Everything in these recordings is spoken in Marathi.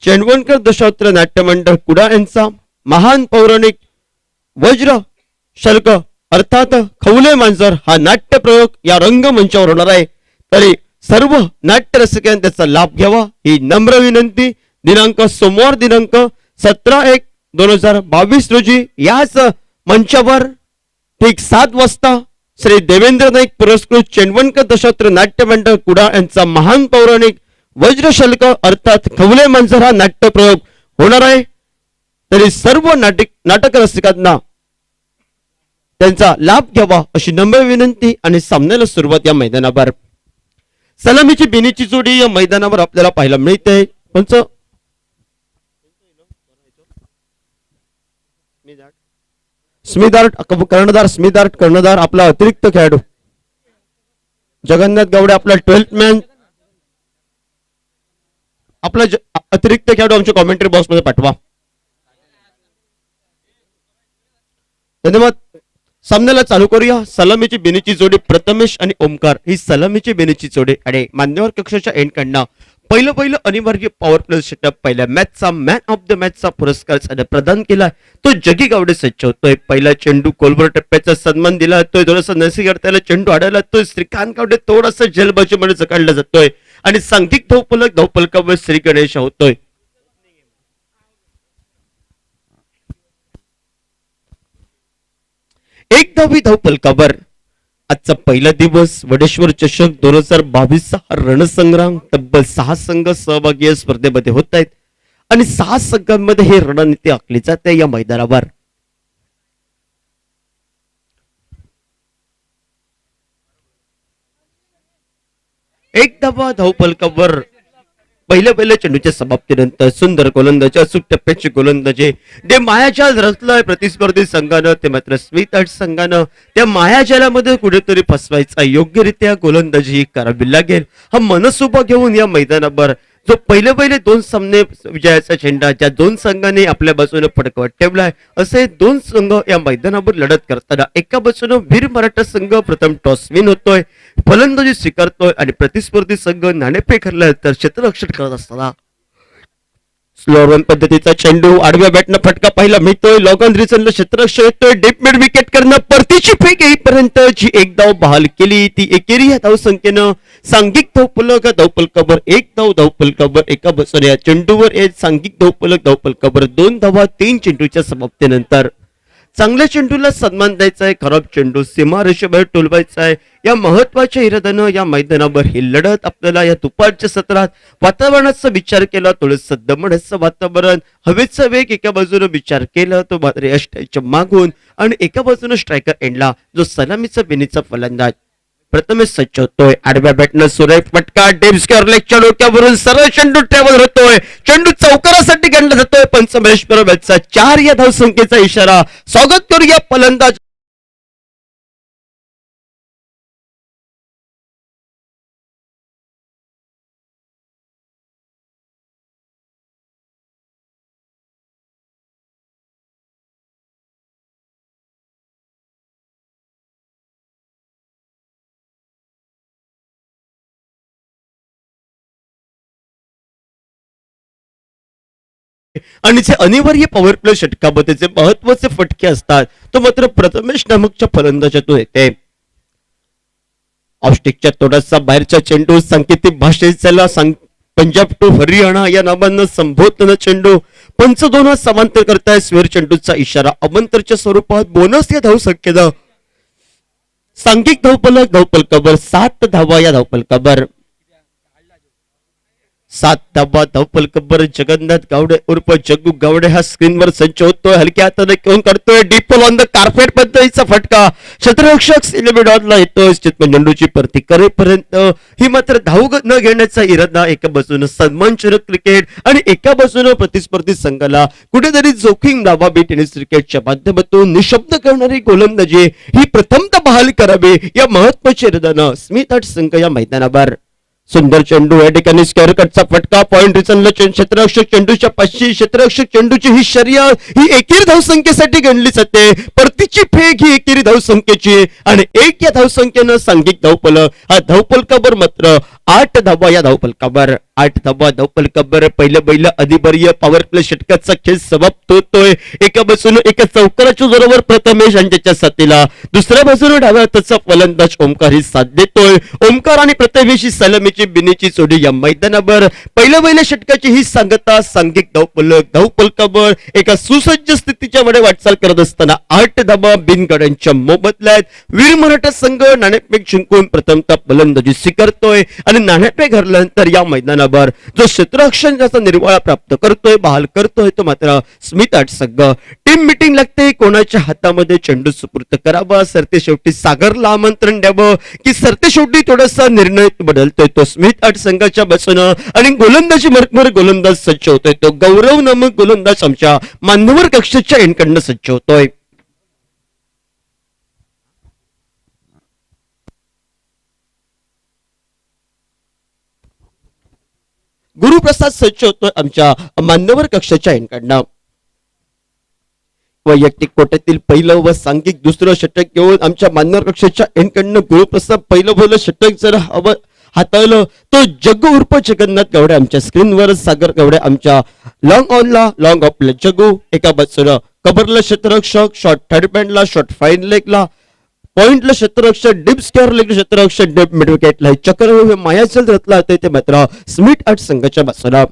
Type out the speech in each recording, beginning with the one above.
चेंडवणकर दशावतार नाट्य मंडळ कुडाळ यांचा महान पौराणिक वज्र शल्क अर्थात खवले मांजर हा नाट्य प्रयोग या रंगमंचावर होणार आहे. तरी सर्व नाट्य रसिकांनी त्याचा लाभ घ्यावा ही नम्र विनंती. दिनांक सोमवार दिनांक 17/1/2022 रोजी याच मंचावर ठीक 7 वाजता श्री देवेंद्र नाईक पुरस्कृत चेंडवणकर दशावतार नाट्य मंडळ कुडाळ यांचा महान पौराणिक वज्रशल्क अर्थात खवले मांजर हा नाट्य प्रयोग होणार आहे. तरी सर्व नाटक रसिकांना त्यांचा लाभ घ्यावा अशी नम्र विनंती. आणि सामन्याला सुरुवात या मैदानावर सलामीची बिनीची जोडी या मैदानावर आपल्याला पाहायला मिळते. पंच कर्णधार आपला अतिरिक्त खेळाडू जगन्नाथ गावडे आपला 12th मॅन आपला अतिरिक्त खेळाडू आमच्या कॉमेंट्री बॉक्स मध्ये पाठवा. धन्यवाद. सामन्याला चालू करूया. सलामीची बेनीची जोडी प्रथमेश आणि ओमकार ही सलामीची बेनीची जोडी आणि मान्यवर कक्षाच्या एंड कडनं पहिलं अनिवार्य पॉवर प्ले सेटअप पहिल्या मॅचचा मॅन ऑफ द मॅचचा पुरस्कार प्रदान केला. तो जगी गावडे सज्ज होतोय. पहिला चेंडू कोलवर टप्प्याचा सन्मान दिला जातोय. थोडासा नसीगर त्याला चेंडू आढळला जातोय. श्रीकांत गावडे थोडासा जलबाजीमध्ये चकाडला जातोय आणि सांघिक धावपलकावर श्री गणेश होतोय. एक धावी धावपलकावर आजचा पहिला दिवस वडेश्वर चषक 2022 हा रणसंग्राम. तब्बल 6 संघ सहभागी या स्पर्धेमध्ये होत आहेत आणि 6 संघांमध्ये हे रणनीती आखली जाते या मैदानावर. एक धावा धावपलकावर पहिल्या चेंडूच्या समाप्तीनंतर सुंदर गोलंदाजी अचूक टप्प्याची गोलंदाजी जे मायाजाल रचलंय प्रतिस्पर्धी संघानं ते मात्र स्मिथ आर्ट संघानं त्या मायाजालामध्ये कुठेतरी फसवायचा योग्यरित्या गोलंदाजी करावी लागेल. हा मनसुबा घेऊन या मैदानावर जो पहिले 2 सामने विजयाचा झेंडा ज्या 2 संघांनी आपल्या बाजूने फडकवत ठेवलाय असे 2 संघ या मैदानावर लढत करताना एका बाजूने वीर मराठा संघ प्रथम टॉस विन होतोय, फलंदाजी स्वीकारतोय आणि प्रतिस्पर्धी संघ नाणेफेक हरलाय तर क्षेत्ररक्षण करत असताना स्लो रन पद्धतीचा चेंडू आडव्या बॅटनं फटका पाहिला मिळतोय. लॉगन रिसनला क्षेत्ररक्षण येतोय. डीप मिड विकेट करणं परतीची फेक येईपर्यंत जी एक धाव बहाल केली ती एकेरी या धावसंख्येनं सांघिक धावपलकावर 1 धाव धावपलकावर एका बसवर या चेंडूवर एक सांघिक धावपलकावर 2 धावा 3 चेंडूच्या समाप्तीनंतर. चांगल्या चेंडूला सन्मान द्यायचा आहे. खराब चेंडू सीमारेषेबाहेर टोलवायचा आहे. या महत्वाच्या इराद्यानं या मैदानावर ही लढत आपल्याला या दुपारच्या सत्रात वातावरणाचा विचार केला थोडंसं दमटचं वातावरण हवेचा वेग एका बाजूने विचार केला तो मात्र अष्टाच्या मागून आणि एका बाजूने स्ट्रायकर एंडला जो सलामीचा बेनीचा फलंदाज प्रथमेश सज्ज होतोय. आडव्या बॅटनं सुरेख फटका डेप स्क्वेअर लेगच्या डोक्यावरून सरळ चेंडू ट्रॅव्हल होतोय. चेंडू चौकारासाठी गणला जातोय. पंचमहेश्वर बॅटचा 4 या धावसंख्येचा इशारा. स्वागत करूया फलंदाज आणि जे अनिवार्य पॉवर प्ले षटकामध्ये जे महत्वाचे फटके असतात तो मात्र प्रथमेश नामकच्या फलंदाजातून येते. ऑफस्टिकच्या थोडासा बाहेरचा चेंडू सांकेतिक भाषेत त्याला पंजाब टू हरियाणा या नावानं संबोधताना चेंडू पंच 2 समांतर करताय. स्वेर चेंडूचा इशारा अमंतरच्या स्वरूपात बोनस या धावसंख्येनं सांघिक धावपलकावर 7 धावा या धावपलकावर 7 धावा धावपलकावर जगन्नाथ गावडे उर्फ जग्गू गावडे हा स्क्रीनवर संच होतोय. हलक्या हाताने घेऊन करतोय डीप ऑन द कार्पेट पद्धतीचा फटका क्षेत्ररक्षक सिलेमिडॉनला येतोय. चेंडूची परती करेपर्यंत ही मात्र धाव न घेण्याचा इरादा एका बाजूने सन्मानजनक क्रिकेट आणि एका बाजूने प्रतिस्पर्धी संघाला कुठेतरी जोखीम लावावी टेनिस क्रिकेटच्या माध्यमातून निशब्द करणारी गोलंदाजी ही प्रथमतः बहाल करावी या महत्वाच्या इराद्यानं स्मिथ आर्ट संघ या मैदानावर सुंदर चेंडू या ठिकाणी स्क्वेअर कटचा फटका पॉइंट रिचनला क्षेत्ररक्षक चेंडूच्या पाचशे क्षेत्ररक्षक चेंडूची ही शर्यत ही एकेरी धावसंख्येसाठी गणली जाते. परतीची फेक ही एकेरी धावसंख्येची आणि एक या धावसंख्येनं सांघिक धावफलक हा धावफलकावर मात्र 8 धावा या धावफलकावर 8 धावा धावफलकावर पहिलं अधिबरीय पॉवर प्ले षटकाचा खेळ समाप्त होतोय. एका बाजूने एका चौकाराच्या जोरावर प्रथमेश आणि त्याच्या साथीला दुसऱ्या बाजूने डाव्या हाताचा फलंदाज ओमकार ही साथ देतोय. ओमकार आणि प्रथमेश ही सलामीची बिनीची जोडी या मैदानावर पहिल्या षटकाची ही सांगता सांघिक धावफलकावर एका सुसज्ज स्थितीच्या मध्ये वाटचाल करत असताना 8 धावा बिनगड्यांच्या मोबदल्यात वीर मराठा संघ नाणेफेक जिंकून प्रथमतः फलंदाजी स्वीकारतोय आणि नाणेफेक हरल्यानंतर या मैदानावर जो क्षेत्ररक्षणाचा निर्वाळा प्राप्त करतोय बहाल करतोय तो मात्र स्मिथ आर्ट संघ. टीम मीटिंग लागते कोणाच्या हातामध्ये चेंडू सुपूर्त करावा सरते शेवटी सागरला आमंत्रण द्यावं की सरते शेवटी थोडासा निर्णय बदलतोय तो स्मिथ आर्ट संघाच्या बाजूनं आणि गोलंदाजी मरकमर गोलंदाज सज्ज होतोय तो गौरव नामक गोलंदाज आमच्या मान्यवर कक्षाच्या एंडकडनं सज्ज होतोय. गुरुप्रसाद सज्ज होतोय आमच्या मान्यवर कक्षाच्या एंडकडनं. वैयक्तिक कोट्यातील पहिलं व सांघिक दुसरं षटक घेऊन आमच्या मान्यवर कक्षाच्या एंडकडनं गुरुप्रसाद पहिलं षटक जर हाताळलं तो जग्गू उर्फ जगन्नाथ गवडे आमच्या स्क्रीनवर सागर गवडे आमच्या लॉंग ऑनला लॉंग ऑफला जग्गू एका बाजूला कबरला क्षेत्ररक्षक शॉर्ट थर्ड बँडला शॉर्ट फाईन लेगला पॉइंटला क्षेत्ररक्षक डीप स्क्वेअर लेग क्षेत्ररक्षक डीप मिड विकेटला चक्रव्यूह मायाचल रचला ते मात्र स्मिथ आर्ट संघाच्या बाजूला.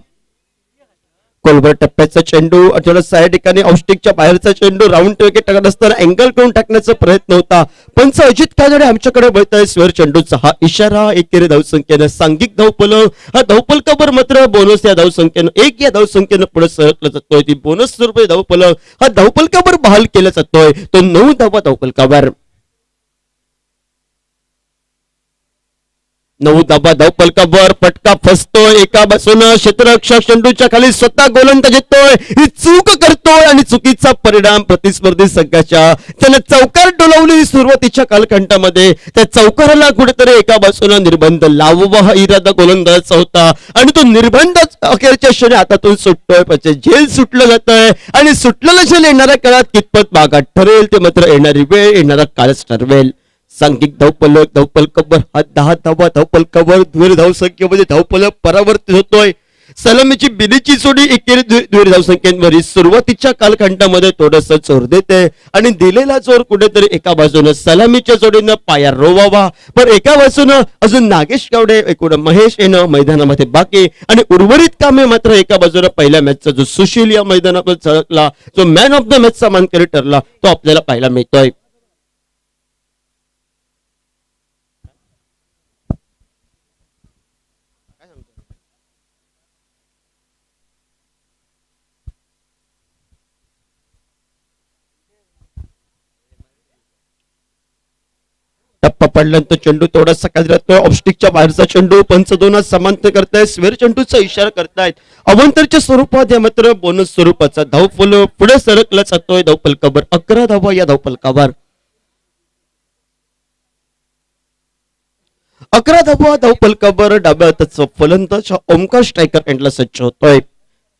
कोलबर टप्प्याचा चेंडू थोडासा या ठिकाणी औष्टिकच्या बाहेरचा चेंडू राऊंड विकेट टाकत असताना अँगल करून टाकण्याचा प्रयत्न होता. पंच अजित कानडे आमच्याकडे बघताय स्वेअर चेंडूचा हा इशारा एकेरी धावसंख्येनं सांघिक धावफलक हा धावफलकावर मात्र बोनस या धावसंख्येनं एक या धावसंख्येनं पुढे सरकला जातोय. ती बोनस स्वरूपी धावफलक हा धावफलकावर बहाल केला जातोय तो 9 धावा धावफलकावर. 9 धावा धावफलकावर फटका फसतोय एका बाजूनं क्षेत्ररक्षक चेंडूच्या खाली स्वतः गोलंदाज येतोय ही चूक करतोय आणि चुकीचा परिणाम प्रतिस्पर्धी संघाच्या त्याने चौकार डोलावली सुरुवातीच्या कालखंडामध्ये त्या चौकाराला कुठेतरी एका बाजूनं निर्बंध लाववा हा इरादा गोलंदाजाचा होता आणि तो निर्बंध अखेरच्या क्षणी हातातून सुटतोय म्हणजे झेल सुटलं जात आहे आणि सुटलेलं झेल येणाऱ्या काळात कितपत भागात ठरेल ते मात्र येणारी वेळ येणारा काळच ठरवेल. सांघिक धावफलकावर हा 10 धावा धावफलकावर द्विर धावसंख्येमध्ये धावफलक परावर्तित होतोय. सलामीची बिनीची जोडी एकेरी द्विर धावसंख्येवर सुरुवातीच्या कालखंडामध्ये थोडस जोर देते आणि दिलेला जोर कुठेतरी एका बाजूनं सलामीच्या जोडीनं पाया रोवावा पण एका बाजूनं अजून नागेश गावडे एकूण महेश येणं मैदानामध्ये बाकी आणि उर्वरित कामे मात्र एका बाजूला पहिल्या मॅचचा जो सुशील या मैदानावर झळकला जो मॅन ऑफ द मॅचचा मानकरी ठरला तो आपल्याला पाहायला मिळतोय. टप्पा पडल्यानंतर चेंडू थोडासा काढतोय ऑब्स्टिकच्या बाहेरचा चेंडू पंच दोनात समांतर करतायत स्वेअर चेंडूचा इशारा करतायत अवंतरच्या स्वरूपात या मात्र बोनस स्वरूपाचा धावफलक पुढे सरकला जातोय धावफलकावर 11 धावा या धावफलकावर. 11 धावा धावफलकावर डाव्या हाताचा फलंदाज ओमकार स्ट्रायकर एंडला सज्ज होतोय.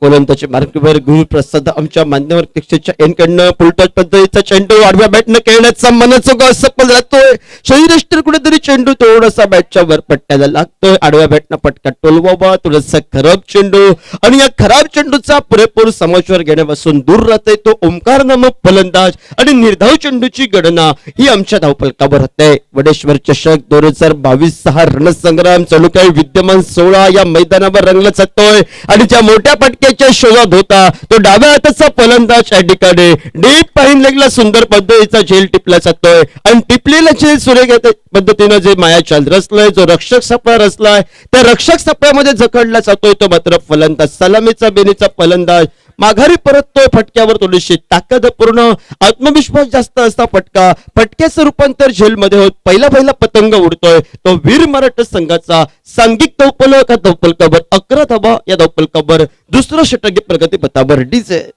गोलंदाजी मार्कवर गुरुप्रसाद आमच्या मान्यवर कक्षाच्या एंडकडनं फुलटॉस पद्धतीचा चेंडू आडव्या बॅटनं खेळण्याचा मनसोक्त सफल जातोय. शरीरष्टर कुठेतरी चेंडू थोडासा बॅटच्या वर पट्ट्याला लागतोय आडव्या बॅटनं पटका टोलवावा थोडासा खराब चेंडू आणि या खराब चेंडूचा पुरेपूर समाचार घेण्यापासून दूर राहतोय तो ओमकार नामक फलंदाज आणि निर्धाव चेंडूची गणना ही आमच्या धावफलकावर होते. वडेश्वर चषक 2022 हा रणसंग्राम चालू काही विद्यमान 16 या मैदानावर रंगला जातोय आणि ज्या मोठ्या पटक्या शोधात होता तो डाव्या हाताचा फलंदाज अॅडिकाडे डीप पाईन लेगला सुंदर पद्धतीचा झेल टिपला जातोय आणि टिपलेला झेल सुरेख पद्धतीनं जे मायाचाल रचलाय जो रक्षक सापळा रचलाय त्या रक्षक सापळ्यामध्ये जखडला जातोय तो मात्र फलंदाज सलामीचा बेनीचा फलंदाज माघारी परततोय. फटक्यावर थोडीशी ताकदपूर्ण आत्मविश्वास जास्त असता फटक्याचं रूपांतर झेलमध्ये होत पहिला पतंग उडतोय तो वीर मराठा संघाचा सांघिक धावफलक धावफलकावर 11 धावा या धावफलकावर दुसरं षटक प्रगती पथावर डीजे.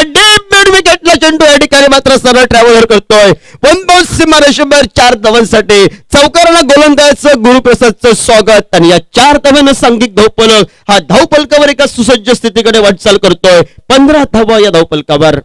डीप मिड विकेटला चेंडू या ठिकाणी मात्र सरळ ट्रॅव्हलर करतोय. वन बाउन्स सीमारेषेवर 4 धावांसाठी चौकाराला गोलंदाजाचं गुरुप्रसादचं स्वागत आणि या 4 धावांना सांघिक धावफलक हा धावफलकावर एका सुसज्ज स्थितीकडे वाटचाल करतोय. 15 धावा या धावफलकावर.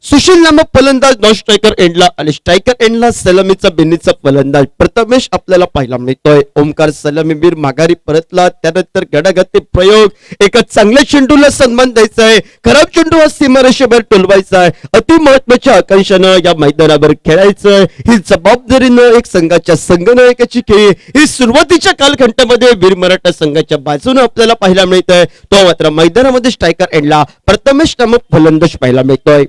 सुशील नामक फलंदाज नॉन स्ट्रायकर एंडला आणि स्ट्रायकर एंडला सलामीचा बिन्नीचा फलंदाज प्रथमेश आपल्याला पाहायला मिळतोय. ओमकार सलामीवीर माघारी परतला. त्यानंतर गडागती प्रयोग. एका चांगल्या चेंडूला सन्मान द्यायचा आहे. खराब चेंडू हा सीमारेषेवर टोलवायचा आहे. अति महत्वाच्या आकांक्षानं या मैदानावर खेळायचं. ही जबाबदारीनं एक संघाच्या संघनायकाची खेळी ही सुरुवातीच्या कालखंडामध्ये वीर मराठा संघाच्या बाजूने आपल्याला पाहायला मिळत आहे. तो मात्र मैदानामध्ये स्ट्रायकर एंडला प्रथमेश नामक फलंदाज पाहायला मिळतोय.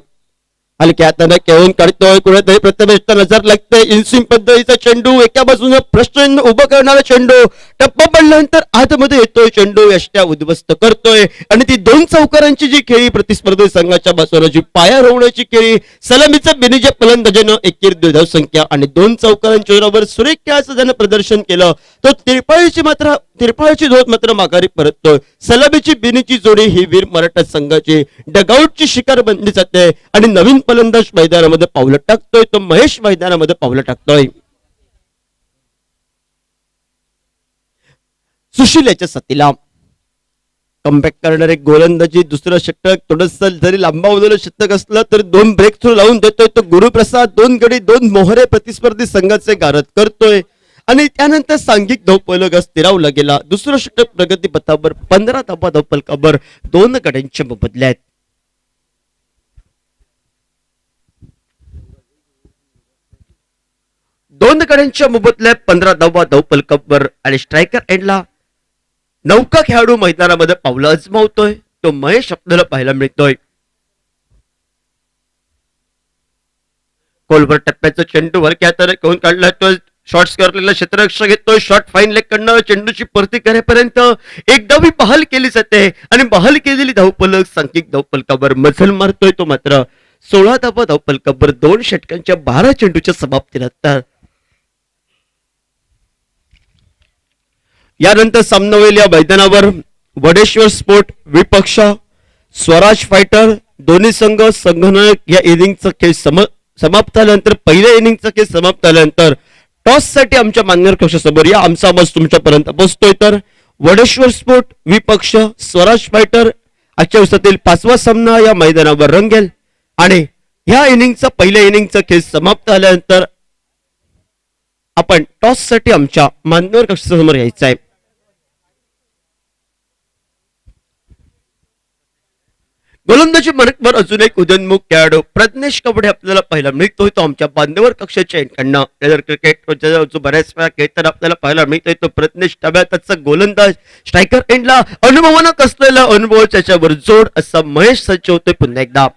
हलक्या हाताने खेळून काढतोय. कुठेतरी प्रथमेशला नजर लागते. इन्स्विंग पद्धतीचा चेंडू एका बाजूने प्रश्न उभं करणारा चेंडू टप्पा पडल्यानंतर आतमध्ये येतोय. चेंडू यष्ट्या उद्ध्वस्त करतोय आणि ती 2 चौकारांची जी खेळी प्रतिस्पर्धी संघाच्या बाजूने जी पाया रोवण्याची खेळी सलामीचा बिनीच्या फलंदाजानं एकेरी 2 धावसंख्या आणि 2 चौकारांच्या जोरावर सुरेख खेळाचं ज्यानं प्रदर्शन केलं. तो तिरपाळीची जोड मात्र माघारी परततोय. सलामीची बिनीची जोडी ही वीर मराठा संघाची डगआउटची शिकार बनली जाते आणि नवीन फलंदाज मैदानामध्ये पावलं टाकतोय. तो महेश मैदानामध्ये पावलं टाकतोय. सुशील याच्या साथीला कमबॅक करणारे गोलंदाजी दुसरं षटक थोडंसं जरी लांबावलेलं षटक असलं तर 2 ब्रेक थ्रू लावून देतोय. तो गुरुप्रसाद 2 गडी 2 मोहरे प्रतिस्पर्धी संघाचे गारद करतोय आणि त्यानंतर सांघिक धावफलक स्थिरावला गेला. दुसरं षटक प्रगती पथावर 15 धावा धावफलकावर 2 गड्यांच्या मोबदल्यात. दोन गड्यांच्या मोबदल्यात 15 धावा धावफलकावर आणि स्ट्रायकर एंडला नौका खेळाडू मैदानामध्ये पावलं अजमावतोय. तो महेश आपल्याला पाहायला मिळतोय. खोलवर टप्प्याचा चेंडू वर हाताने घेऊन काढला. तो शॉर्ट्स करलेला क्षेत्ररक्षक घेतोय. शॉर्ट फाईन लेग कडनं चेंडूची परती करेपर्यंत एक डावी बहाल केली जाते आणि बहाल केलेली धावफलक सांघिक धावफलकावर मजल मारतोय. तो मात्र 16 धावा धावफलकावर 2 षटकांच्या 12 चेंडूच्या समाप्तीनंतर. यानंतर सामना होईल या मैदानावर वडेश्वर स्पोर्ट विपक्ष स्वराज फायटर दोन्ही संघनायक या इनिंगचा खेळ समाप्त झाल्यानंतर पहिल्या इनिंगचा खेळ समाप्त झाल्यानंतर टॉस साठी आमच्या मान्यवर कक्षासमोर या. आमचा आवाज तुमच्यापर्यंत पोहोचतोय. तर वडेश्वर स्पोर्ट विपक्ष स्वराज फायटर आजच्या दिवसातील 5वा सामना या मैदानावर रंगेल आणि ह्या इनिंगचा पहिल्या इनिंगचा खेळ समाप्त झाल्यानंतर आपण टॉस साठी आमच्या मान्यवर कक्षासमोर यायचं आहे. गोलंदाजी मार्कवर अजून एक उदयोन्मुख खेळाडू प्रज्ञेश कवडे आपल्याला पाहायला मिळतोय. तो आमच्या बांधवर कक्षाच्या एंडकडनं क्रिकेट जो बऱ्याच वेळा खेळताना आपल्याला पाहायला मिळतोय. तो प्रज्ञेश टब्याचा गोलंदाज स्ट्रायकर एंडला अनुभवानं कसलेला अनुभव त्याच्यावर जोड असा महेश सज्ज होतोय. पुन्हा एकदा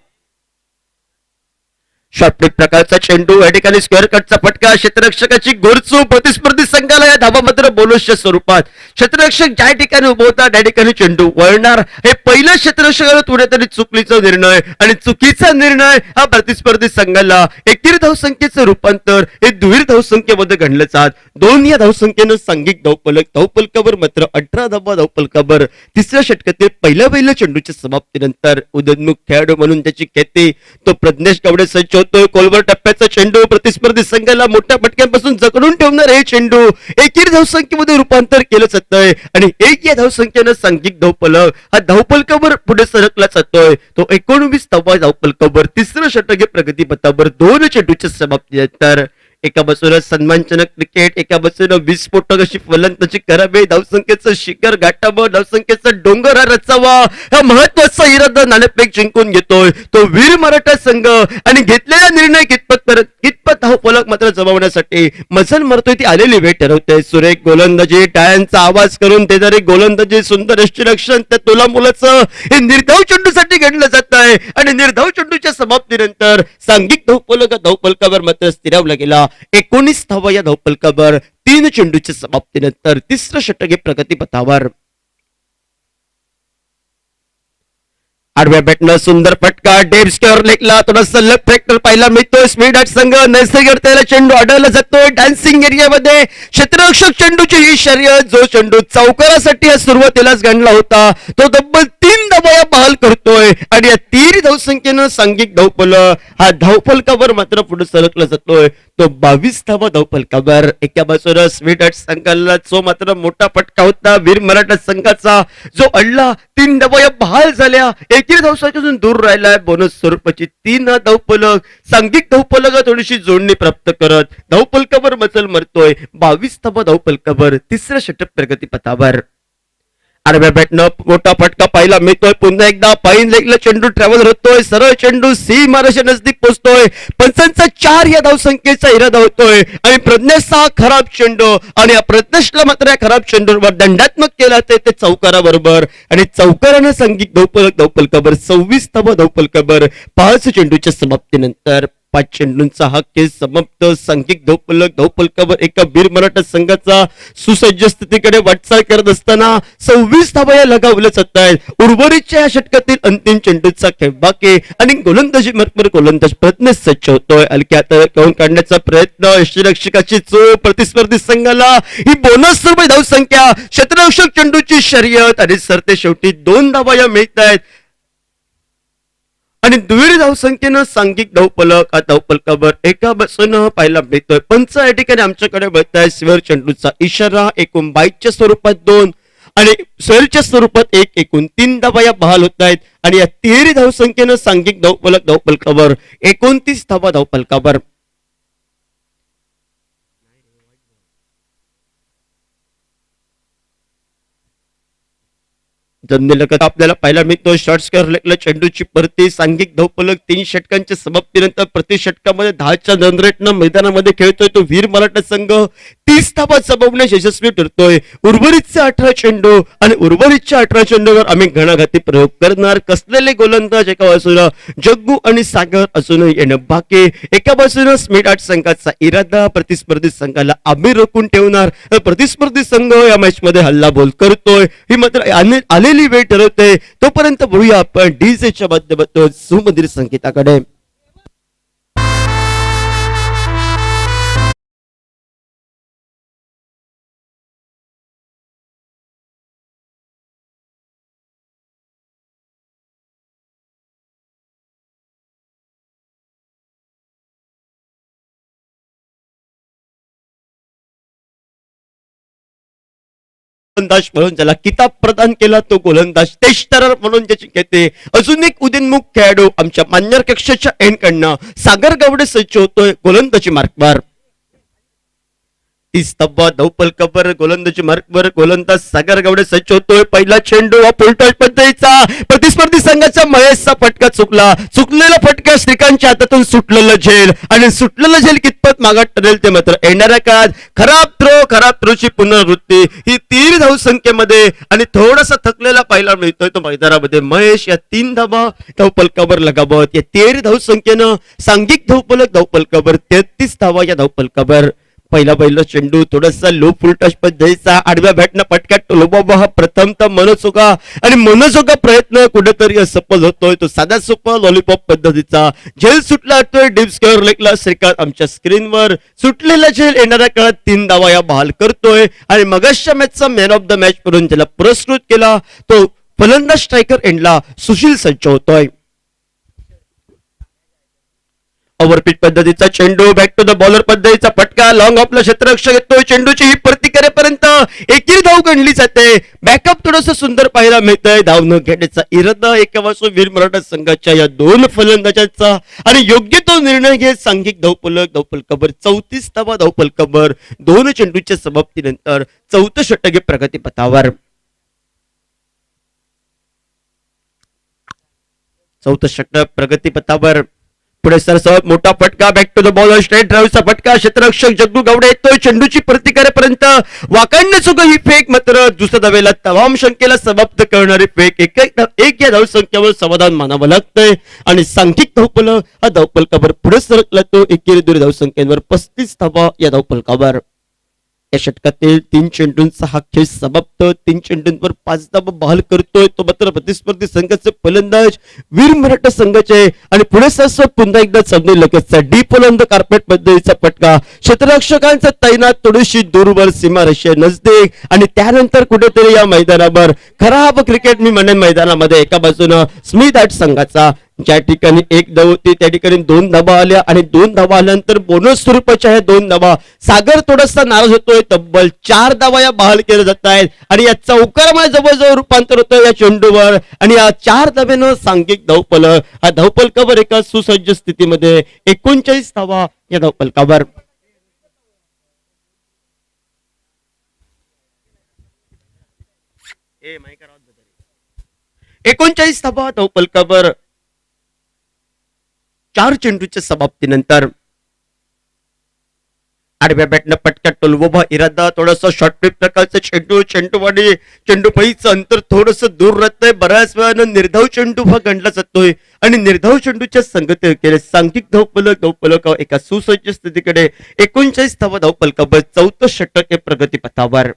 शॉर्टप्लिक प्रकारचा चेंडू या ठिकाणी स्क्वेअर कटचा फटका. क्षेत्ररक्षकाची गोरचूक प्रतिस्पर्धी संघाला या धावा मात्र बोनसच्या स्वरूपात. क्षेत्ररक्षक ज्या ठिकाणी उभं होता त्या ठिकाणी चेंडू वळणार. हे पहिल्या क्षेत्ररक्षकाला कुठेतरी चुकलीचा निर्णय आणि चुकीचा निर्णय हा प्रतिस्पर्धी संघाला एकेरी धावसंख्येचं रूपांतर हे दुहेरी धावसंख्येमध्ये घडलं जात. 2 या धावसंख्येनं सांघिक धावफलकावर मात्र 18 धावा धावफलकावर तिसऱ्या षटकातील पहिल्या चेंडूच्या समाप्तीनंतर उदयोन्मुख खेळाडू म्हणून त्याची ख्याती तो प्रज्ञेश कवडे सज्ज होतोय. कोलवर टप्प्याचा चेंडू प्रतिस्पर्धी संघाला मोठ्या फटक्यांपासून जखडून ठेवणार हे चेंडू एकेरी धावसंख्येमध्ये रूपांतर केलं जातंय आणि 1 या धावसंख्येनं सांघिक धावफलक हा धावफलकावर पुढे सरकला जातोय. तो 19 धावा धावफलकावर तिसरं षटक प्रगती पथावर 2 चेंडूच्या समाप्तीनंतर. एका बाजूला सन्मानजनक क्रिकेट, एका बाजूला विस्फोटक अशी फलंदाजी करावे, धावसंख्येचं शिखर गाठावं, धावसंख्येचा डोंगर हा रचावा, हा महत्वाचा इरादा नाणेफेक जिंकून घेतोय तो वीर मराठा संघ आणि घेतलेला निर्णय कितपत धावफलक मात्र जमवण्यासाठी मजल मारतोय ती आलेली वेळ ठरवते. सुरेख गोलंदाजी, टाळ्यांचा आवाज करून देणारी गोलंदाजी, सुंदर यष्टीरक्षण त्या तोला मुलाचं हे निर्धाव चेंडूसाठी घडलं जात आहे आणि निर्धाव चेंडूच्या समाप्तीनंतर सांघिक धावफलकावर मात्र स्थिरावला गेला. 19 धावा या धावफलकावर 3 चेंडूच्या समाप्तीनंतर तिसरं षटक प्रगती पथावर. आडव्या बॅटनं सुंदर फटका डेप स्क्वेअर लेगला थोडासा लेफ्ट फॅक्टर पाहायला मिळतोय. स्पीड आर्ट संघ नैसर्गिकरित्या चेंडू आढळला जातोय डान्सिंग एरियामध्ये. क्षेत्ररक्षक चेंडूची ही शर्यत, जो चेंडू चौकारासाठी सुरुवातीलाच गणला होता, तो तब्बल 3 धावा बहाल करतोय आणि या 3 धावसंख्येनं सांघिक धावफलक हा धावफलकावर मात्र पुढे सरकला जातोय. तो 22 धावा धावफलकावर. एका बाजूला स्वीट आर्ट संघाला जो मात्र मोठा फटका होता वीर मराठा संघाचा, जो अडला. 3 धावा बहाल झाल्या, एकेरी धावसंख्येतून दूर राहिलाय. बोनस स्वरूपाची 3 धावफलक सांघिक धावफलक थोडीशी जोडणी प्राप्त करत धावफलकावर मजल मारतोय. 22 धावा धावफलकावर तिसऱ्या षटक प्रगतीपथावर. आडव्या बॅटनं मोठा फटका पाहायला मिळतोय. पुन्हा एकदा पाईन लेगला चेंडू ट्रॅव्हल होतोय. सरळ चेंडू सी माराच्या नजदीक पोहोचतोय. पंचांचा 4 या धावसंख्येचा इरादा होतोय आणि प्रज्ञेशचा खराब चेंडू, आणि या प्रज्ञेशला मात्र या खराब चेंडूवर दंडात्मक केला ते चौकाराबरोबर, आणि चौकारानं सांघिक धावफलकावर 26 धावा धावफलकावर 5 चेंडूच्या समाप्तीनंतर. 5 चेंडूंचा हा खेळ समाप्त. सांघिक धावफलकावर एका वीर मराठा संघाचा सुसज्ज स्थितीकडे वाटचाल करत असताना 26 धावा या लगावल्या जात आहेत. उर्वरितच्या या षटकातील अंतिम चेंडूचा खेळ बाकी आणि गोलंदाजी मार्गवर गोलंदाज प्रयत्न सज्ज होतोय. हलक्यात करून काढण्याचा प्रयत्न, यष्टीरक्षकाची चूक, प्रतिस्पर्धी संघाला ही बोनस रुपये धावसंख्या, क्षेत्ररक्षक चेंडूची शर्यत आणि सरते शेवटी 2 धावा या मिळत आहेत आणि दुहेरी धावसंख्येनं सांघिक धावफलक धावफलकावर एका बाजूनं पाहायला मिळतोय. पंच या ठिकाणी आमच्याकडे बघताय स्वेअर चेंडूचा इशारा. एकूण बाईटच्या स्वरूपात 2 आणि स्वेअरच्या स्वरूपात 1, एकूण 3 धावा या बहाल होत आहेत आणि या तिहेरी धावसंख्येनं सांघिक धावफलकावर 29 धावा धावफलकावर. जमलेलं आपल्याला पाहायला मिळतो. शॉर्ट स्क्वेअर लेगला चेंडूची परती. सांघिक धावफलक 3 षटकांच्या समाप्तीनंतर प्रति षटकामध्ये 10च्या रन रेटनं मैदानामध्ये खेळतोय तो वीर मराठा संघ 30 धावा जमवण्यास यशस्वी ठरतोय. उर्वरितचे 18 चेंडू आणि उर्वरितच्या 18 चेंडूवर आम्ही घणाघाती प्रयोग करणार. कसलेले गोलंदाज एका बाजूला जग्गू आणि सागर अजूनही येणं बाकी. एका बाजूला स्मिथ आर्ट संघाचा इरादा, प्रतिस्पर्धी संघाला आम्ही रोखून ठेवणार. प्रतिस्पर्धी संघ या मॅच मध्ये हल्लाबोल करतोय. ही मात्र वेळ ठरवते. तोपर्यंत बघूया आपण डीजेच्या माध्यमातून सुमधुर संगीताकडे. गोलंदाज म्हणून ज्याला किताब प्रदान केला तो गोलंदाज तेष्टरर म्हणून ज्याची घेते. अजून एक उदयनमुख खेळाडू आमच्या मान्यर कक्षाच्या एंडकडनं सागर गावडे सज्ज होतोय गोलंदाजी मार्कवर. 30 धावा धावफलकावर गोलंदाजी मार्कवर गोलंदाज सागर गावडे सज्ज होतोय. पहिला चेंडू हा फुलटॉस पद्धतीचा. प्रतिस्पर्धी संघाचा महेशचा फटका चुकला. चुकलेला फटका श्रीकांतच्या हातातून सुटलेलं झेल, आणि सुटलेलं झेल कितपत मागात ठरेल ते मात्र येणाऱ्या काळात. खराब थ्रोची पुनरावृत्ती ही 3 धावसंख्येमध्ये आणि थोडासा थकलेला पाहायला मिळतोय तो मैदानामध्ये महेश. या 3 धावा धावफलकावर लगावत या 13 धावसंख्येनं सांघिक धावफलकावर 33 धावा या धावफलकावर. पहिला चेंडू थोडासा लो फुलटॉस पद्धतीचा. आडव्या बॅटनं फटका टोलोबाबा हा प्रथमतः मनसोगा आणि मनसोगा प्रयत्न कुठेतरी असफल होतोय. तो साधा सोपा लॉलीपॉप पद्धतीचा झेल सुटला जातोय डीप स्क्वेअर लेगला. श्रीकांत आमच्या स्क्रीनवर सुटलेला झेल येणाऱ्या काळात 3 धावा या बहाल करतोय आणि मगाशच्या मॅचचा मॅन ऑफ द मॅच म्हणून ज्याला पुरस्कृत केला तो फलंदाज स्ट्रायकर एंडला सुशील सज्ज होतोय. ओव्हरपिच पद्धतीचा चेंडू, बॅक टू द बॉलर पद्धतीचा फटका, लॉंग ऑफला क्षेत्ररक्षक येतोय. चेंडूची ही प्रतिकारेपर्यंत एकेरी धाव गणली जाते. बॅकअप थोडस सुंदर पाहायला मिळतंय. धाव न घेण्याचा इरादा एका बाजू वीर मराठा संघाच्या या 2 फलंदाजांचा आणि योग्य तो निर्णय घेत सांघिक धावफलकावर 34 धावा धावफलकावर 2 चेंडूच्या समाप्तीनंतर 4थं षटक प्रगतीपथावर. 4थं षटक प्रगतीपथावर. पुढे सरसवत मोठा फटका, back to the bowler straight ड्राईव्हचा फटका. क्षेत्ररक्षक जग्गू गावडे येतोय. चेंडूची प्रतिकारेपर्यंत वाकांड चुक ही फेक मात्र दुसऱ्या धावेला तमाम शंकेला समाप्त करणारी फेक. एक या धावसंख्येवर समाधान मानावं लागतंय आणि सांघिक धावफलक हा धावफलकावर पुढे सरकला तो एकेरी 2 धावसंख्येवर 35 धावा या धावफलकावर. या षटकातील 3 चेंडूंचा हा खेळ समाप्त. 3 चेंडूंवर 5 धावा बहाल करतोय तो मात्र प्रतिस्पर्धी संघाचे फलंदाज वीर मराठा संघाचे. आणि पुढे सरसर पुन्हा एकदा सामने लगतचा डीप ओलांद कार्पेट पद्धतीचा फटका, क्षेत्ररक्षकांचा तैनात थोडीशी दूरवर सीमा रेषे नजदीक. आणि त्यानंतर कुठेतरी या मैदानावर खराब क्रिकेट मी म्हणेन मैदानामध्ये एका बाजूनं स्मिथ आर्ट संघाचा ज्या ठिकाणी 1 धाव होती त्या ठिकाणी 2 धावा आल्या. आणि 2 धावा आल्यानंतर बोनस स्वरूपाच्या ह्या 2 धावा सागर थोडासा नाराज होतोय. तब्बल 4 धावा या बहाल केल्या जात आहेत आणि या चौकारामध्ये जवळजवळ रूपांतर होतं या चेंडूवर. आणि या 4 धाब्यानं सांघिक धावफलक, हा धावफलकावर एका सुसज्ज स्थितीमध्ये 39 धावा या धावफलकावर. 39 धावा धावफलकावर 4 चेंडूच्या समाप्तीनंतर. आडव्या बॅटनं पटका टोलवोबा इरादा, थोडासा शॉर्ट फ्लिप प्रकारचा चेंडू, चेंडूवाडी चेंडूपैचं अंतर थोडस दूर राहतंय. बऱ्याच वेळानं निर्धाव चेंडू हा गणला जातोय आणि निर्धाव चेंडूच्या संगती केले सांघिक धावफलक एका सुसज्ज स्थितीकडे 39 धावा धावफलकावर 4थं षटक हे प्रगतीपथावर.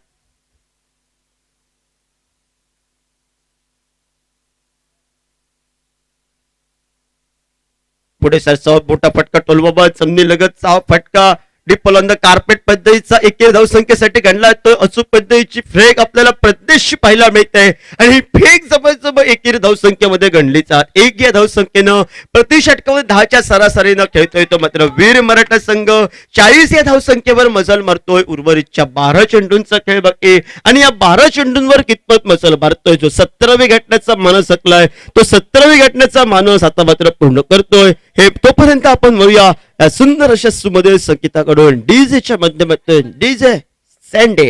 पुढे सरसाव मोठा फटका टोलबाबा जमिनी लगतचा फटका डीप ओलांद कार्पेट पद्धतीचा एकेरी धावसंख्येसाठी गणला जातोय. अचूक पद्धतीची फेक आपल्याला प्रदेशी पाहायला मिळते आणि ही फेक जवळजवळ एकेरी धावसंख्येमध्ये गणली जात. एक या धावसंख्येनं प्रति षटकामध्ये 10च्या सरासरीनं खेळतोय तो मात्र वीर मराठा संघ 40 या धावसंख्येवर मजल मारतोय. उर्वरितच्या 12 चेंडूंचा खेळ बाकी आणि या 12 चेंडूंवर कितपत मजल मारतोय. जो 17वी घटनेचा मानस आखलाय तो 17वी घटनेचा मानस आता मात्र पूर्ण करतोय. हे तोपर्यंत आपण वळूया सुंदर अशा सुमधुर संगीताकडून डीजेच्या माध्यमातून. DJ Sunday.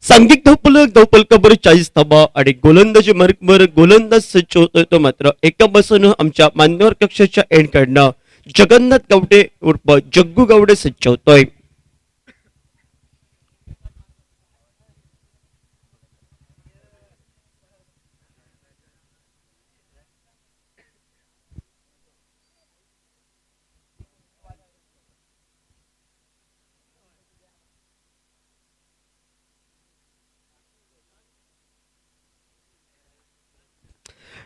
सांघिक धावफलकावर 40 धावा आणि गोलंदाजी मार्गवर गोलंदाज सज्ज होतोय तो मात्र एका बसून आमच्या मान्यवर कक्षाच्या एंडकडनं जगन्नाथ गावडे उर्फ जग्गू गावडे सज्ज होतोय.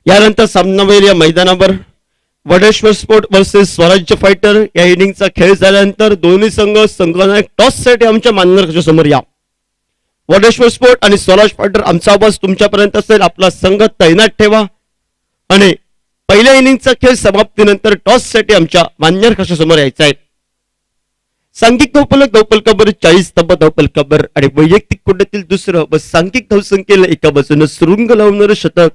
यानंतर सामनावीर या मैदानावर वडेश्वर स्पोर्ट वर्सेस स्वराज्य फायटर या इनिंगचा खेळ झाल्यानंतर दोन्ही संघाने टॉस साठी आमच्या मान्यवर समोर या. वडेश्वर स्पोर्ट आणि स्वराज फायटर आमचा आवाज तुमच्यापर्यंत असेल. आपला संघ तैनात ठेवा आणि पहिल्या इनिंगचा खेळ समाप्तीनंतर टॉस साठी आमच्या मान्यवर समोर यायचा आहे. सांघिक धावफलकावर 40 धावा धावफलकावर आणि वैयक्तिक कुंडीतील दुसरं व सांघिक धावसंख्येला एका बाजूने सुरुंग लावणारं शतक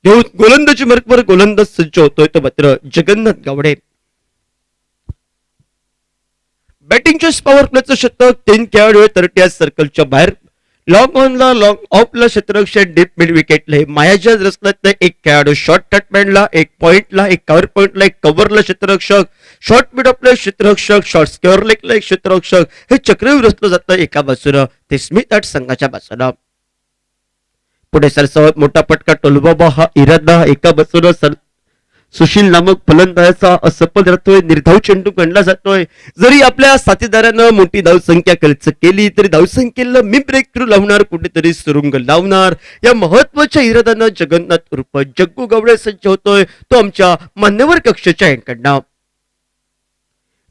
घेऊन गोलंदाजी मार्गवर गोलंदाज सज्ज होतोय तो मात्र जगन्नाथ गावडे. बॅटिंगच्या पॉवर प्लेचं शतक 3 खेळाडू 30 सर्कलच्या बाहेर. लॉंग ऑनला लॉंग ऑफला क्षेत्ररक्षण डीप मिड विकेटला हे मायाजाल रचल्यातला एक खेळाडू, शॉर्ट टचमॅनला एक पॉइंटला एक कव्हर पॉइंटला एक कव्हरला क्षेत्ररक्षक, शॉर्ट मिड ऑफला क्षेत्ररक्षक, शॉर्ट स्क्वेअर लेगला एक क्षेत्ररक्षक हे चक्रव्यूह रचलं जातं एका बाजूनं ते स्मिथ आर्ट संघाच्या बाजूनं. पुढे सरसावत मोठा पटका टोलबाबा हा इरादा एका बाजूनं सुशील नामक फलंदाजाचा असफल राहतोय. निर्धाव चेंडू गणला जातोय. जरी आपल्या साथीदारानं मोठी धावसंख्या खर्च केली तरी धावसंख्येला मी ब्रेक थ्रू लावणार, कुठेतरी सुरुंग लावणार या महत्वाच्या इराद्यानं जगन्नाथ उर्फ जग्गू गावडे सज्ज होतोय तो आमच्या मान्यवर कक्षाच्या एंडकडनं.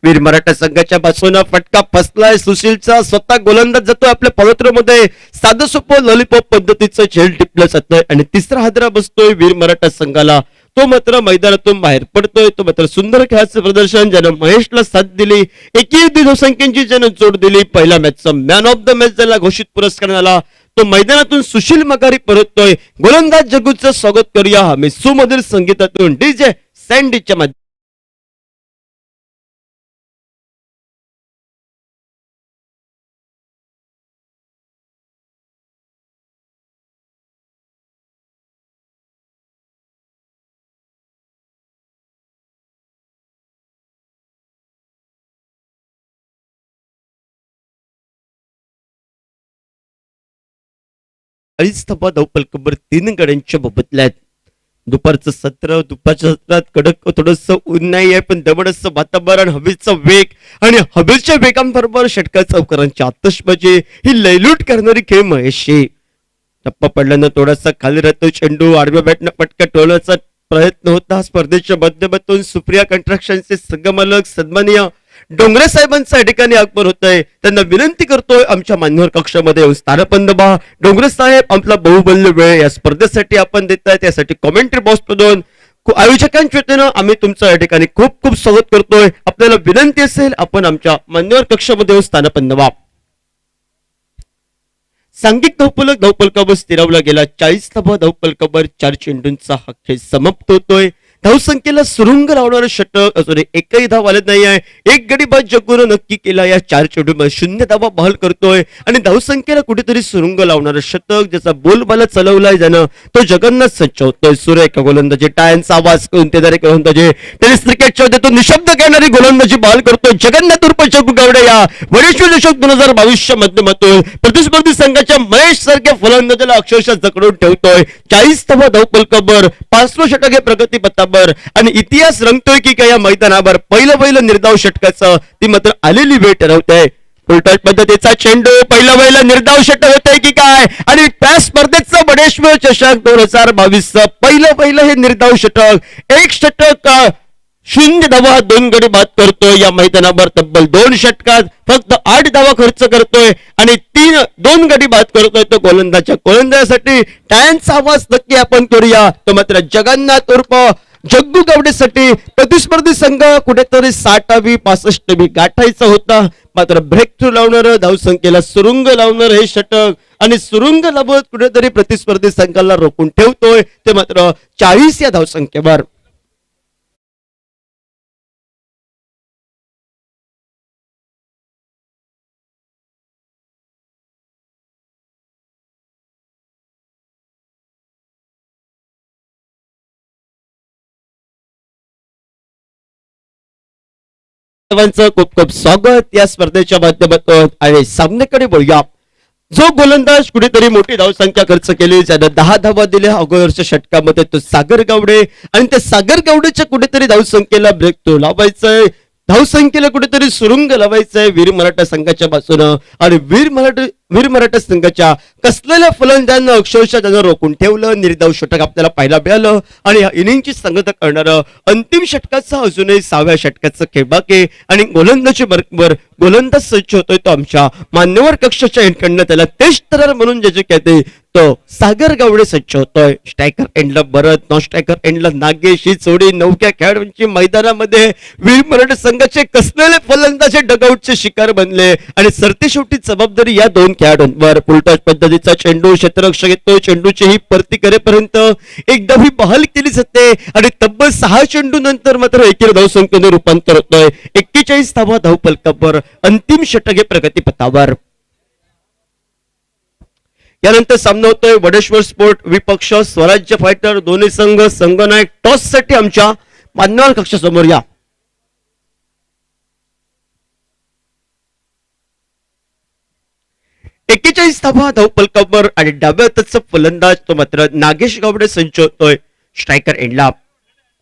वीर मराठा संघाच्या बाजूने फटका फसलाय. सुशीलचा स्वतः गोलंदाज जातोय आपल्या पवित्रमध्ये. साधं सोपं लॉलीपॉप पद्धतीचं झेल टिपलं जातोय आणि तिसरा हादरा बसतोय वीर मराठा संघाला. तो मात्र मैदानातून बाहेर पडतोय. तो मात्र सुंदर खेळाचं प्रदर्शन ज्यानं महेशला साथ दिली, एकेरी धावसंख्येची ज्यानं जोड दिली, पहिल्या मॅचचा मॅन ऑफ द मॅच ज्याला घोषित पुरस्कार झाला परततो, मैदानातून सुशील मगारी परततोय. गोलंदाज जग्गूचं स्वागत करूया आम्ही सुमधुर संगीतातून डीजे सँडीच्या मध्ये. अडीच धावा धावपलकावर 3 गड्यांच्या मोबदल्यात. दुपारच्या सत्रात कडक थोडस ऊन नाही आहे, पण दमट वातावरण, हवेचा वेग आणि हवेच्या वेगांबरोबर षटकार चौकारांची आतषबाजी ही लयलूट करणारी खेळ महेशी. टप्पा पडल्यानं थोडासा खाली राहतो चेंडू, आडव्या बॅटनं पटका टोलण्याचा प्रयत्न होता. स्पर्धेच्या माध्यमातून सुप्रिया कंस्ट्रक्शनचे संघमालक सन्माननीय डोंगरे साहेबांचं या ठिकाणी आगमन होत आहे. त्यांना विनंती करतोय आमच्या मान्यवर कक्षामध्ये येऊन स्थानपन्न व्हा. डोंगरे साहेब, आपला बहुमूल्य वेळ या स्पर्धेसाठी आपण देताय, त्यासाठी कॉमेंट्री बॉक्स मधून आयोजकांच्या वतीनं आम्ही तुमचं या ठिकाणी खूप खूप स्वागत करतोय. आपल्याला विनंती असेल आपण आमच्या मान्यवर कक्षामध्ये येऊन स्थानपन्न व्हा. सांघिक धावपलकावर स्थिरावला गेला. 40 धावा धावपलकावर 4 चेंडूंचा हा खेळ समाप्त होतोय. धावसंख्येला सुरुंग लावणारं षटक अजून एकही धाव आले नाही आहे. एक गडी बाद जग्गून नक्की केला. या 4 चेंडूमध्ये 0 धावा बहाल करतोय आणि धावसंख्येला कुठेतरी सुरुंग लावणारं षटक, ज्याचा बोलबाला चालवलाय ज्यानं, तो जगन्नाथ सज्ज होतोय. सुरेख गोलंदाजी, टाळ्यांचा आवाज कोणतेदारी गोलंदाजी, टेनिस क्रिकेटच्या तो निशब्द करणारी गोलंदाजी बहाल करतोय जगन्नाथ उर्फ जग्गू गावडे. या वडेश्वर चषक 2022 माध्यमातून प्रतिस्पर्धी संघाच्या महेश सारख्या फलंदाजाला अक्षरशः जकडून ठेवतोय. 40 धावा धावपलकावर 5वं षटक हे प्रगती पथावर आणि इतिहास रंगतोय की काय या मैदानावर पहिलं निर्धाव षटकाचं ती मात्र आलेली वेळ ठरवते. उलट पद्धतीचा चेंडू, पहिलं निर्धाव षटक होतंय की काय, आणि त्या स्पर्धेचं वडेश्वर चषक 2022 पहिलं हे निर्धाव षटक. एक षटक 0 धावा 2 गडी बाद करतोय. या मैदानावर तब्बल 2 षटकात फक्त 8 धावा खर्च करतोय आणि 2 गडी बाद करतोय तो गोलंदाजासाठी. टाळ्यांचा आवाज नक्की आपण करूया. तो मात्र जगन्नाथ उर्फ जग्गू गावडेसाठी प्रतिस्पर्धी संघ कुठेतरी 60वी 65वी गाठायचा होता, मात्र ब्रेक थ्रू लावणार, धावसंख्येला सुरुंग लावणार हे षटक आणि सुरुंग लावत कुठेतरी प्रतिस्पर्धी संघाला रोखून ठेवतोय, ते मात्र 40 या धावसंख्येवर. सर्वांचं खूप खूप स्वागत या स्पर्धेच्या माध्यमातून. आणि सामन्याकडे बोलूया. जो गोलंदाज कुठेतरी मोठी धावसंख्या खर्च केली, ज्यानं 10 धावा दिल्या अगोदरच्या षटकामध्ये, तो सागर गावडे. आणि त्या सागर गावडेच्या कुठेतरी धावसंख्येला ब्रेक तो लावायचंय, धावसंख्येला कुठेतरी सुरुंग लावायचंय वीर मराठा संघाच्या बाजूनं. आणि वीर मराठा संघाच्या कसलेल्या फलंदाजांना अक्षरशः त्यानं रोखून ठेवलं. निर्धाव षटक आपल्याला पाहायला मिळालं आणि या इनिंगची संगत करणारं अंतिम षटकाचा अजूनही 6व्या षटकाचं खेळ बाकी. आणि गोलंदाजी बरोबर गोलंदाज सज्ज होतोय तो आमच्या मान्यवर कक्षाच्या एंडकडनं, त्याला टेस्ट तरर म्हणून ज्याचे कहते तो सागर गावडे सज्ज होतोय. स्ट्रायकर एंडला भरत, नॉन स्ट्रायकर एंडला नागेश. ही जोडी नवख्या खेळाडूंची मैदानामध्ये वीर मराठा संघाचे कसलेले फलंदाज डगआउटचे शिकार बनले आणि सरतेशेवटी जबाबदारी या 2 खेळाडूंवर. उलटच पद्धतीचा चेंडू क्षेत्ररक्षक येतोय, चेंडूची ही परती करेपर्यंत एकदा ही बहाल केली जाते आणि तब्बल 6 चेंडू नंतर मात्र एकेरी धावसंख्येने रूपांतर होतोय. 41 धावा धावपलकावर अंतिम षटक हे प्रगतीपथावर. यानंतर सामना होतोय वडेश्वर स्पोर्ट विपक्ष स्वराज्य फायटर. दोन्ही संघ संघनायक टॉस साठी आमच्या मान्यवर कक्षासमोर या. एक्केचाळीस धावा धावपलकावर आणि डाव्या हाताचा फलंदाज तो मात्र नागेश गावडे सज्ज होतोय. स्ट्रायकर एंडला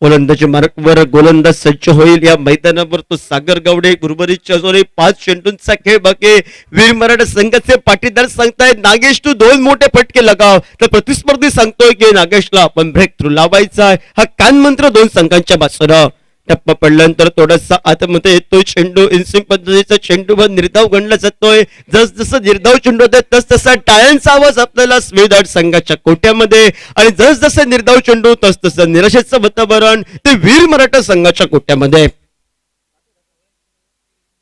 गोलंदाजी मार्कवर गोलंदाज सज्ज होईल. या मैदानावर तो सागर गावडे. गुरुबरीच्या जोरे 5 चेंडूंचा खेळ बाकी. वीर मराठा संघाचे पाटीदार सांगतायत नागेश तू 2 मोठे फटके लगाव, तर प्रतिस्पर्धी सांगतोय की नागेशला आपण ब्रेक थ्रू लावायचा. हा कान मंत्र 2 संघांच्या बाजूला. टप्पा पडल्यानंतर थोडासा आतमध्ये येतोय चेंडू. इन्सिंग पद्धतीचा चेंडूवर निर्धाव गणला जातोय. जसं निर्धाव चेंडू होते तसतसा टाळ्यांचा आवाज आपल्याला स्मिथ संघाच्या कोट्यामध्ये. आणि जसं निर्धाव चेंडू तसं निराशेचं वातावरण ते वीर मराठा संघाच्या कोट्यामध्ये.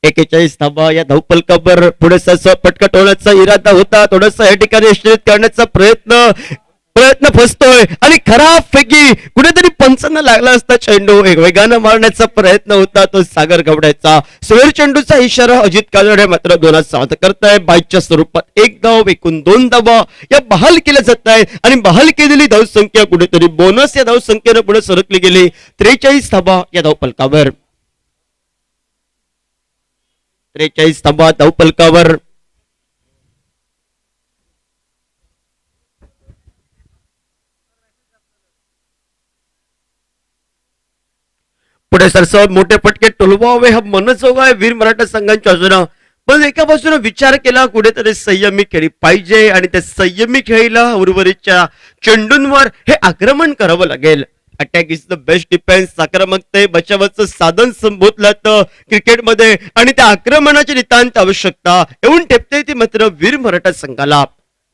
41 धावा या धावफलकावर पुढे पटकट होण्याचा इरादा होता. थोडासा या ठिकाणी यशस्वी करण्याचा प्रयत्न फसतोय आणि खराबपैकी कुठेतरी पंचांना लागला असता चेंडू एक वेगानं मारण्याचा प्रयत्न होता तो सागर गवड्याचा. सवेर चेंडूचा इशारा अजित कानडे मात्र 2 साथ करताय. बाईच्या स्वरूपात 1 धाव एकूण 2 धावा या बहाल केल्या जात आहेत आणि बहाल केलेली धावसंख्या कुठेतरी बोनस या धावसंख्येनं पुढे सरकली गेली. 43 धावा या धावफलकावर. 43 धावा धावफलकावर. पुढे सरसावत मोठे फटके टोलवावे हा मनसोगा आहे वीर मराठा संघांच्या बाजूनं. पण एका बाजूने विचार केला कुठेतरी संयमी खेळी पाहिजे आणि त्या संयमी खेळीला उर्वरितच्या चेंडूंवर हे आक्रमण करावं लागेल. Attack is the best defence. आक्रमकते बचावाचं साधन संबोधलं तर क्रिकेटमध्ये आणि त्या आक्रमणाची नितांत आवश्यकता येऊन ठेपते ती मात्र वीर मराठा संघाला.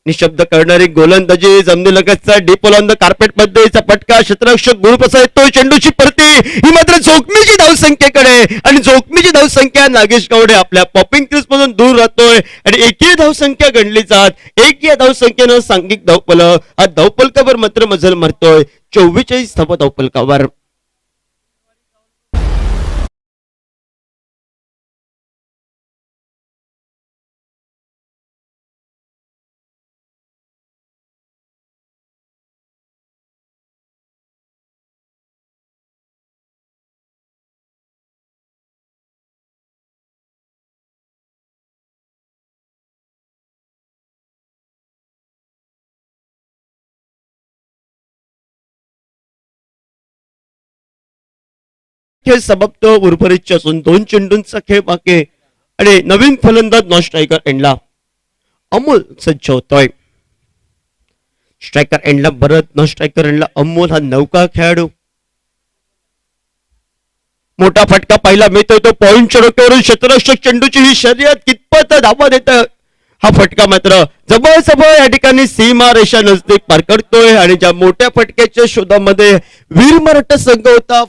निशब्द करणारी गोलंदाजी जमिनीलगतचा डीपोल ऑन द कार्पेट मध्येचा फटका क्षेत्ररक्षक गुरुप्रसाद येतोय. चेंडूची परती ही मात्र जोखमीची धावसंख्येकडे आणि जोखमीची धावसंख्या नागेश गावडे आपल्या पॉपिंग क्रीज पासून दूर राहतोय आणि एकही धावसंख्या गणली जात. एक या धावसंख्येनं सांघिक धावफलक हा धावफलकावर मात्र मजल मारतोय. 44 धावा धावफलकावर. खेळ समाप्त. उर्वरितच्या असून 2 चेंडूंचा खेळ बाकी आणि नवीन फलंदाज नॉन स्ट्रायकर एंडला अमोल सज्ज होतोय. स्ट्रायकर एंडला भरत, नॉन स्ट्रायकर एंडला अमोल हा नौका खेळाडू. मोठा फटका पाहिला मिळतोय तो पॉइंटच्या डोक्यावरून. क्षेत्ररक्षक चेंडूची ही शर्यत कितपत धावा देत हा फटका मात्र जवळ या ठिकाणी सीमा रेषा नजदीक पार करतोय आणि ज्या मोठ्या फटक्याच्या शोधामध्ये वीर मराठा संघ होता.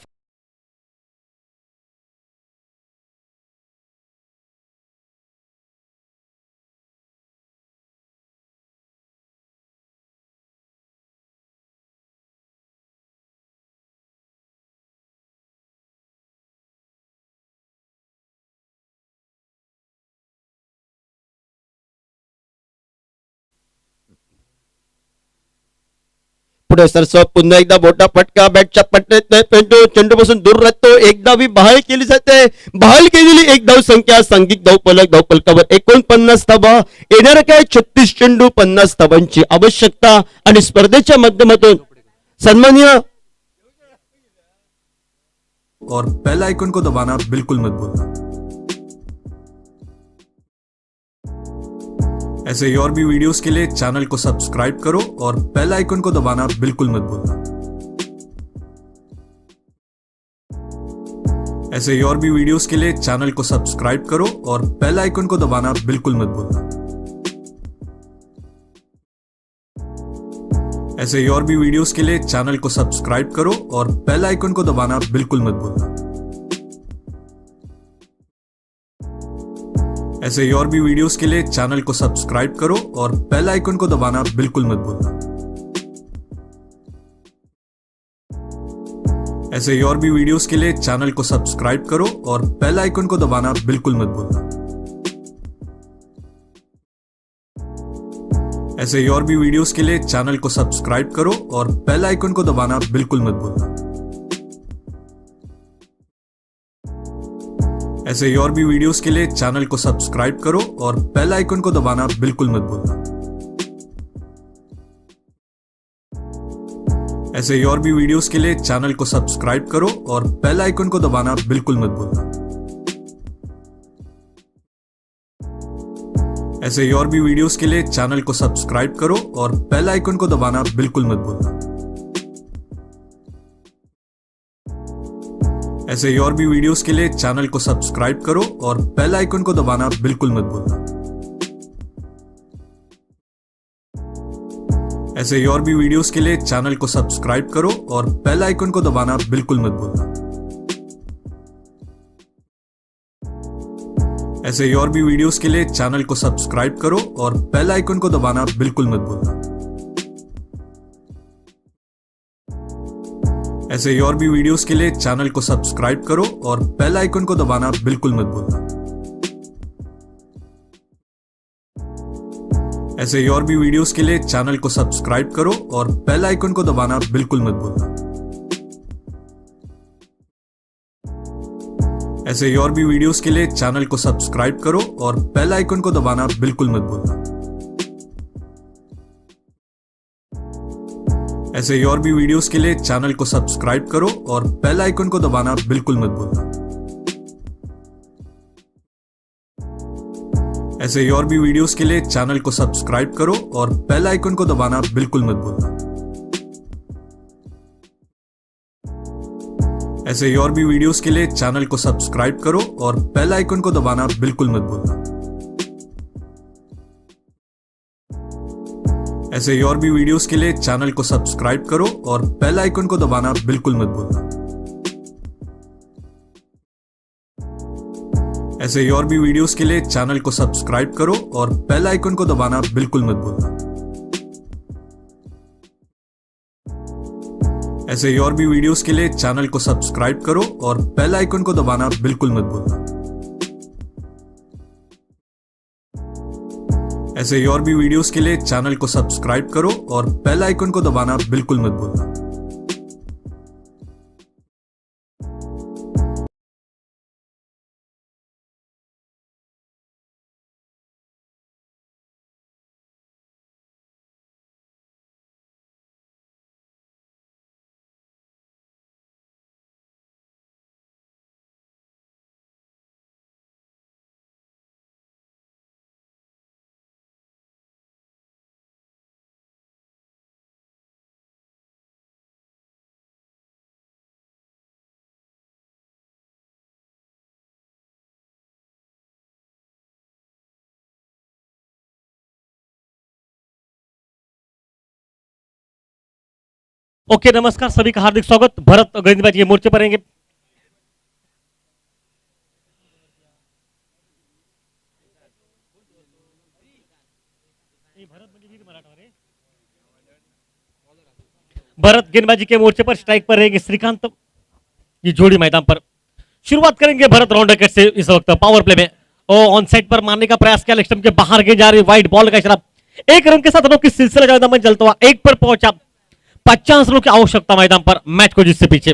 पुढे सरसव पुन्हा एकदा मोठा फटका बॅटच्या पट्ट्यात चेंडू पासून दूर राहतो. एक धावी बहाल केली जाते. बहाल केलेली 1 धाव संख्या सांघिक धावफलकावर 49 धावा. येणाऱ्या काय 36 चेंडू 50 धावांची आवश्यकता आणि स्पर्धेच्या माध्यमातून सन्माननीय और बेल आइकन को दबाना बिल्कुल मत भूलना. ऐसे ही और भी वीडियोस के लिए चैनल को सब्सक्राइब करो और बेल आइकन को दबाना बिल्कुल मत भूलना. ऐसे ही और भी वीडियोस के लिए चैनल को सब्सक्राइब करो और बेल आइकन को दबाना बिल्कुल मत भूलना. ऐसे ही और भी वीडियोस के लिए चैनल को सब्सक्राइब करो और बेल आइकन को दबाना बिल्कुल मत भूलना. ऐसे ही और भी वीडियोस के लिए चैनल को सब्सक्राइब करो और बेल आइकन को दबाना बिल्कुल मत भूलना. ऐसे ही और भी वीडियोस के लिए चैनल को सब्सक्राइब करो और बेल आइकन को दबाना बिल्कुल मत भूलना. ऐसे ही और भी वीडियोस के लिए चैनल को सब्सक्राइब करो और बेल आइकन को दबाना बिल्कुल मत भूलना. ऐसे ही और भी वीडियोस के लिए चैनल को सब्सक्राइब करो और बेल आइकन को दबाना बिल्कुल मत भूलना. ऐसे ही और भी वीडियोस के लिए चैनल को सब्सक्राइब करो और बेल आइकन को दबाना बिल्कुल मत भूलना. ऐसे ही और भी वीडियोस के लिए चैनल को सब्सक्राइब करो और बेल आइकन को दबाना बिल्कुल मत भूलना. ऐसे ही और भी वीडियोस के लिए चैनल को सब्सक्राइब करो और बेल आइकन को दबाना बिल्कुल मत भूलना. ऐसे ही और भी वीडियोस के लिए चैनल को सब्सक्राइब करो और बेल आइकन को दबाना बिल्कुल मत भूलना. ऐसे ही और भी वीडियोस के लिए चैनल को सब्सक्राइब करो और बेल आइकन को दबाना बिल्कुल मत भूलना। ऐसे ही और भी वीडियोस के लिए चैनल को सब्सक्राइब करो और बेल आइकन को दबाना बिल्कुल मत भूलना। ऐसे ही और भी वीडियोस के लिए चैनल को सब्सक्राइब करो और बेल आइकन को दबाना बिल्कुल मत भूलना। ऐसे ही और भी वीडियोस के लिए चैनल को सब्सक्राइब करो और बेल आइकन को दबाना बिल्कुल मत भूलना। ऐसे ही और भी वीडियोस के लिए चैनल को सब्सक्राइब करो और बेल आइकन को दबाना बिल्कुल मत भूलना। ऐसे ही और भी वीडियोस के लिए चैनल को सब्सक्राइब करो और बेल आइकन को दबाना बिल्कुल मत भूलना। ऐसे ही और भी वीडियोस के लिए चैनल को सब्सक्राइब करो और बेल आइकन को दबाना बिल्कुल मत भूलना। ऐसे ही और भी वीडियोस के लिए चैनल को सब्सक्राइब करो और बेल आइकन को दबाना बिल्कुल मत भूलना। ऐसे ही और भी वीडियोस के लिए चैनल को सब्सक्राइब करो और बेल आइकन को दबाना बिल्कुल मत भूलना। ऐसे ही और भी वीडियोस के लिए चैनल को सब्सक्राइब करो और बेल आइकन को दबाना बिल्कुल मत भूलना। ऐसे ही और भी वीडियोस के लिए चैनल को सब्सक्राइब करो और बेल आइकन को दबाना बिल्कुल मत भूलना। ओके, नमस्कार, सभी का हार्दिक स्वागत। भरत गेंदबाजी के मोर्चे पर रहेंगे। भरत गेंदबाजी के मोर्चे पर स्ट्राइक पर रहेंगे श्रीकांत। ये जोड़ी मैदान पर शुरुआत करेंगे भरत राउंड रैकेट से। इस वक्त पावर प्ले में ऑन साइड पर मारने का प्रयास किया, लेग के बाहर गेंद जा रही, वाइड बॉल का इशारा। एक रन के साथ रनों की सिलसिला का मैदान चलता हुआ 1 पर पहुंचा। 50 रनों की आवश्यकता मैदान पर मैच को जिससे पीछे।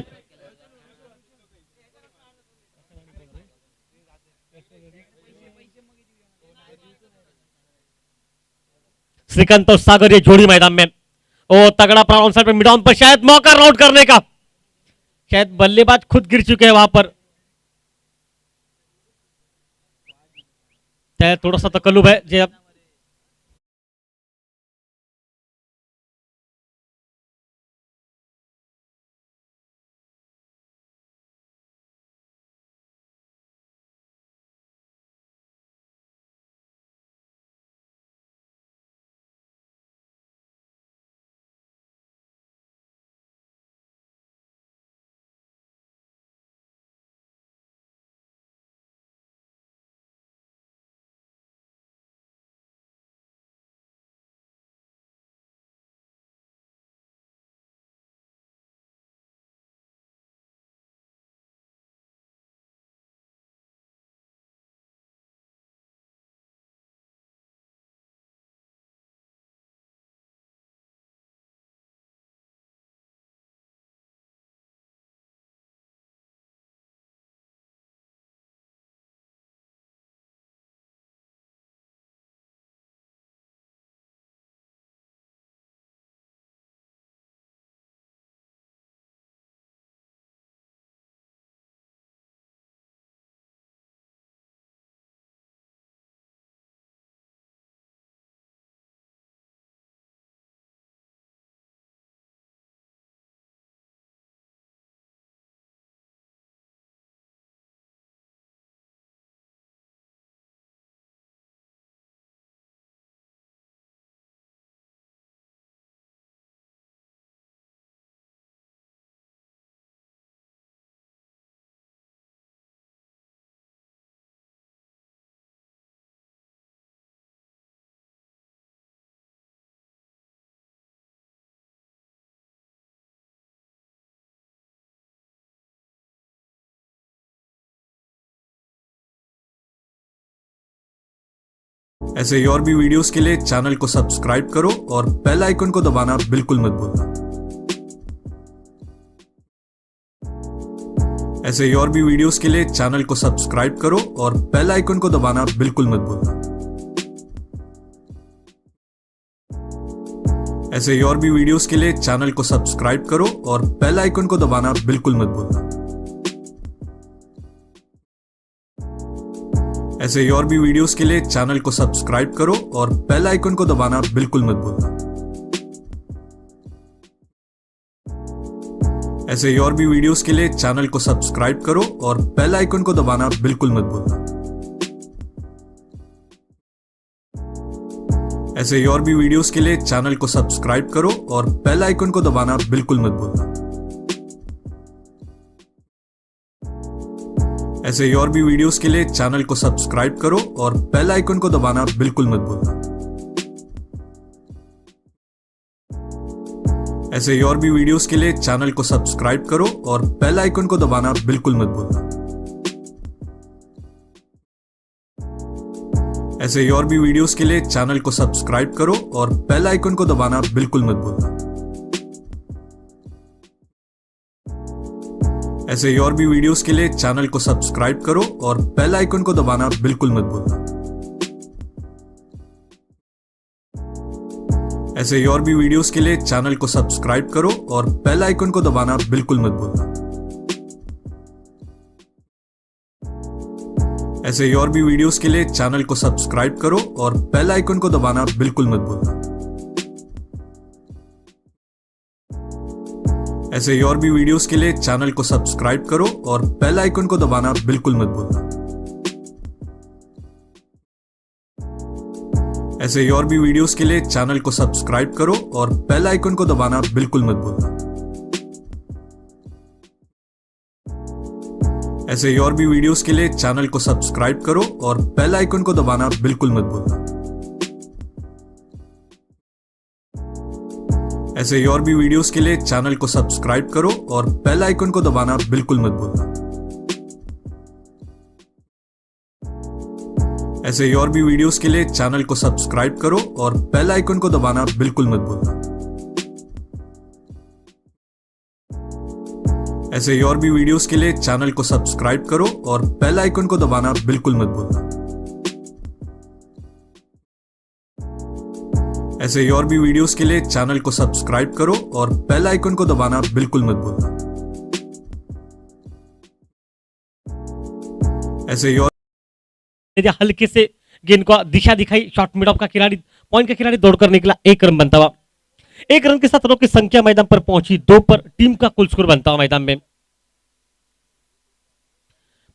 श्रीकांत और सागर ये जोड़ी मैदान में। ओ तगड़ा ऑन साइड पर मिड ऑन पर शायद मौका राउंड करने का। शायद बल्लेबाज खुद गिर चुके हैं वहां पर। थोड़ा सा तकल्लुफ है जी। अब ऐसे ही और भी वीडियोस के लिए चैनल को सब्सक्राइब करो और बेल आइकन को दबाना बिल्कुल मत भूलना। ऐसे ही और भी वीडियोस के लिए चैनल को सब्सक्राइब करो और बेल आइकन को दबाना बिल्कुल मत भूलना। ऐसे ही और भी वीडियोस के लिए चैनल को सब्सक्राइब करो और बेल आइकन को दबाना बिल्कुल मत भूलना। ऐसे ही और भी वीडियोस के लिए चैनल को सब्सक्राइब करो और बेल आइकन को दबाना बिल्कुल मत भूलना। ऐसे ही और भी वीडियोस के लिए चैनल को सब्सक्राइब करो और बेल आइकन को दबाना बिल्कुल मत भूलना। ऐसे ही और भी वीडियोस के लिए चैनल को सब्सक्राइब करो और बेल आइकन को दबाना बिल्कुल मत भूलना। ऐसे ही और भी वीडियोस के लिए चैनल को सब्सक्राइब करो और बेल आइकन को दबाना बिल्कुल मत भूलना। ऐसे ही और भी वीडियोस के लिए चैनल को सब्सक्राइब करो और बेल आइकन को दबाना बिल्कुल मत भूलना। ऐसे ही और भी वीडियोस के लिए चैनल को सब्सक्राइब करो और बेल आइकन को दबाना बिल्कुल मत भूलना। ऐसे ही और भी वीडियोस के लिए चैनल को सब्सक्राइब करो और बेल आइकन को दबाना बिल्कुल मत भूलना। ऐसे ही और भी वीडियोस के लिए चैनल को सब्सक्राइब करो और बेल आइकन को दबाना बिल्कुल मत भूलना। ऐसे ही और भी वीडियोस के लिए चैनल को सब्सक्राइब करो और बेल आइकन को दबाना बिल्कुल मत भूलना। ऐसे ही और भी वीडियोस के लिए चैनल को सब्सक्राइब करो और बेल आइकन को दबाना बिल्कुल मत भूलना। ऐसे ही और भी वीडियोस के लिए चैनल को सब्सक्राइब करो और बेल आइकन को दबाना बिल्कुल मत भूलना। ऐसे ही और भी वीडियोस के लिए चैनल को सब्सक्राइब करो और बेल आइकन को दबाना बिल्कुल मत भूलना। ऐसे ही और भी वीडियोस के लिए चैनल को सब्सक्राइब करो और बेल आइकन को दबाना बिल्कुल मत भूलना। ऐसे ही और भी वीडियोस के लिए चैनल को सब्सक्राइब करो और बेल आइकन को दबाना बिल्कुल मत भूलना। ऐसे ही और भी वीडियोस के लिए चैनल को सब्सक्राइब करो और बेल आइकन को दबाना बिल्कुल मत भूलना। ऐसे ही और भी वीडियोस के लिए चैनल को सब्सक्राइब करो और बेल आइकन को दबाना बिल्कुल मत भूलना। ऐसे ही और हल्के से गेंद को दिशा दिखाई, शॉट मिड ऑफ का खिलाड़ी, पॉइंट का खिलाड़ी दौड़कर निकला, 1 रन बनता हुआ। 1 रन के साथ रनों की संख्या मैदान पर पहुंची 2 पर। टीम का कुल स्कोर बनता हुआ मैदान में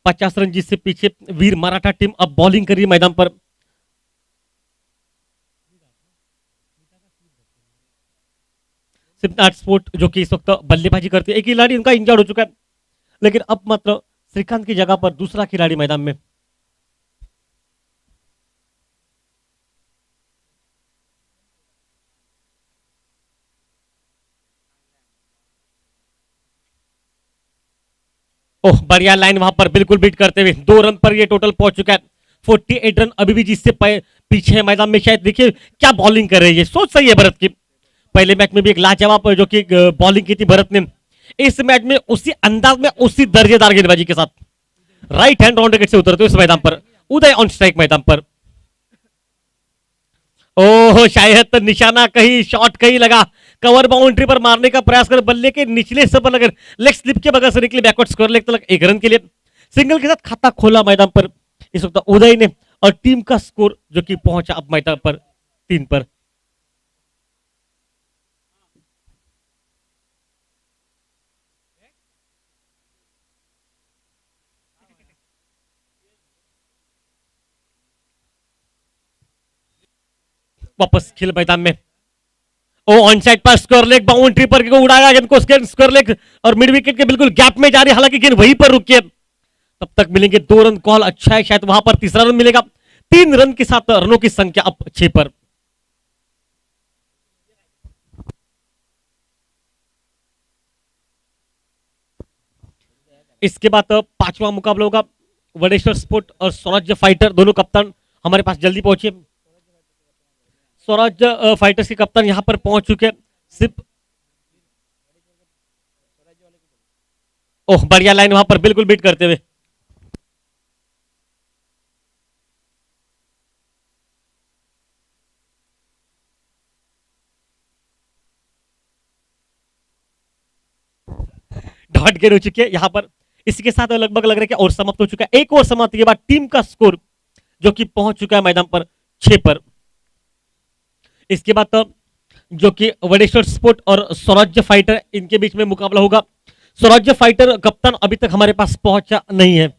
50 रन, जिससे पीछे वीर मराठा टीम अब बॉलिंग करी मैदान पर। सिमनाट स्पोर्ट जो कि इस वक्त बल्लेबाजी करती है, एक खिलाड़ी उनका इंजर्ड हो चुका है, लेकिन अब मात्र श्रीकांत की जगह पर दूसरा खिलाड़ी मैदान में। ओह, बढ़िया लाइन वहां पर बिल्कुल बीट करते हुए 2 रन पर ये टोटल पहुंच चुका है। 48 रन अभी भी जिससे पीछे मैदान में। शायद देखिए क्या बॉलिंग कर रही है, सोच सही है भरत की। पहले मैच में भी एक लाजवाब जो कि बॉलिंग की थी भरत ने, इस मैच में उसी अंदाज में उसी दर्जेदार गेंदबाजी के साथ राइट हैंड राउंड विकेट से उतरते हुए इस मैदान पर उदय ऑन स्ट्राइक मैदान पर। ओह, शायद निशाना कहीं, शॉट कहीं लगा, कवर बाउंड्री पर मारने का प्रयास कर बल्ले के निचले हिस्से पर लगे, लेग स्लिप के बगल से निकले बैकवर्ड स्कोर लेग तक 1 रन के लिए सिंगल के साथ खाता खोला मैदान पर इस वक्त उदय ने, और टीम का स्कोर जो कि पहुंचा अब मैदान पर 3 पर। वापस खेल मैदान में। ओ, ऑन साइड पर स्क्वायर लेग, बाउंड्री पर उड़ाया गेंद को, स्क्वायर लेग और मिड विकेट के बिल्कुल गैप में जा रही है, हालांकि गेंद वहीं पर रुकी है। तब तक मिलेंगे 2 रन कॉल, अच्छा है, शायद वहां पर तीसरा रन मिलेगा। 3 रन के साथ रनों की संख्या अब 6 पर। इसके बाद 5वां मुकाबला होगा वडेश्वर स्पोर्ट और स्वराज्य फाइटर, दोनों कप्तान हमारे पास जल्दी पहुंचे। स्वराज फाइटर्स के कप्तान यहां पर पहुंच चुके हैं। सिर्फ ओह, बढ़िया लाइन वहां पर बिल्कुल बीट करते हुए। डॉट गेन हो चुके हैं यहां पर। इसके साथ लगभग लग रहा है कि और समाप्त हो चुका है। एक और समाप्ति के बाद टीम का स्कोर जो कि पहुंच चुका है मैदान पर 6 पर। इसके बाद तो जो कि वडेश्वर स्पोर्ट और स्वराज्य फाइटर इनके बीच में मुकाबला होगा। स्वराज्य फाइटर कप्तान अभी तक हमारे पास पहुंचा नहीं है।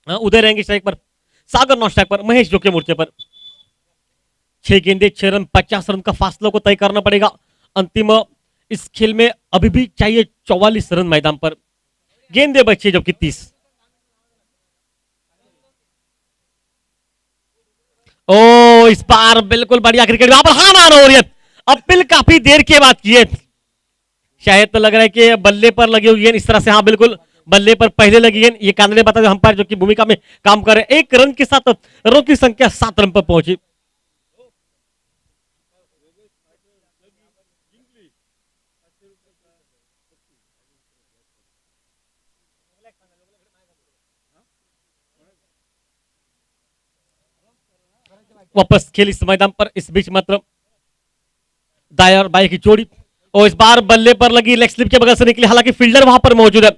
उदय रहेंगे स्ट्राइक पर, सागर नॉन स्ट्राइक पर, महेश जोके मोर्चे पर। 6 गेंदे 6 रन, 50 रन का फासला को तय करना पड़ेगा। अंतिम इस खेल में अभी भी चाहिए 44 रन मैदान पर। गेंदे बची जबकि 30। ओ, इस बार बिल्कुल बढ़िया क्रिकेट वहां पर हाँ मार हो रही है। अपील काफी देर के बाद किए। शायद तो लग रहा है कि बल्ले पर लगी हुई है इस तरह से। हाँ बिल्कुल, बल्ले पर पहले लगी है। ये कानड़े बता दो अंपायर जो कि भूमिका में काम कर रहे हैं। 1 रन के साथ रनों की संख्या 7 रन पर पहुंची। वापस खेल इस मैदान पर। इस बीच मात्र दाया और बाई की जोड़ी, और इस बार बल्ले पर लगी लेग स्लिप के बगल से निकली। हालांकि फील्डर वहां पर मौजूद है।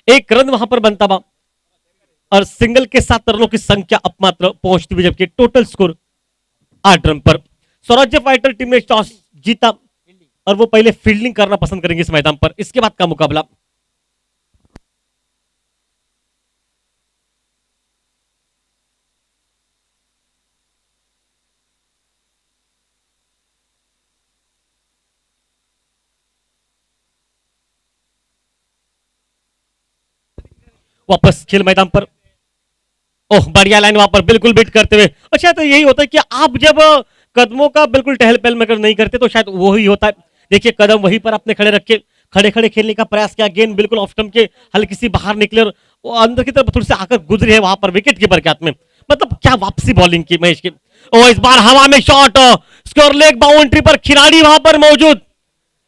1 रन वहां पर बनता हुआ और सिंगल के साथ रनों की संख्या अब मात्र पहुंचती हुई, जबकि टोटल स्कोर 8 रन पर। स्वराज्य फाइटर टीम ने टॉस जीता और वो पहले फील्डिंग करना पसंद करेंगे इस मैदान पर। इसके बाद का मुकाबला वापस खेल मैदान पर। ओह, बढ़िया लाइन वहां पर बिल्कुल बीट करते हुए। अच्छा, तो यही होता है कि आप जब कदमों का बिल्कुल टहल पहल में नहीं करते तो शायद वो ही होता है। देखिए, कदम वहीं पर आपने खड़े रखे, खड़े खड़े खेलने का प्रयास किया। गेंद बिल्कुल ऑफ स्टंप के हल्की सी बाहर निकले और वो अंदर की तरफ थोड़ी सी आकर गुजरी है वहां पर विकेट कीपर के हाथ में। मतलब क्या वापसी बॉलिंग की महेश की। ओ, इस बार हवा में शॉट, स्कोर लेग बाउंड्री पर, खिलाड़ी वहां पर मौजूद।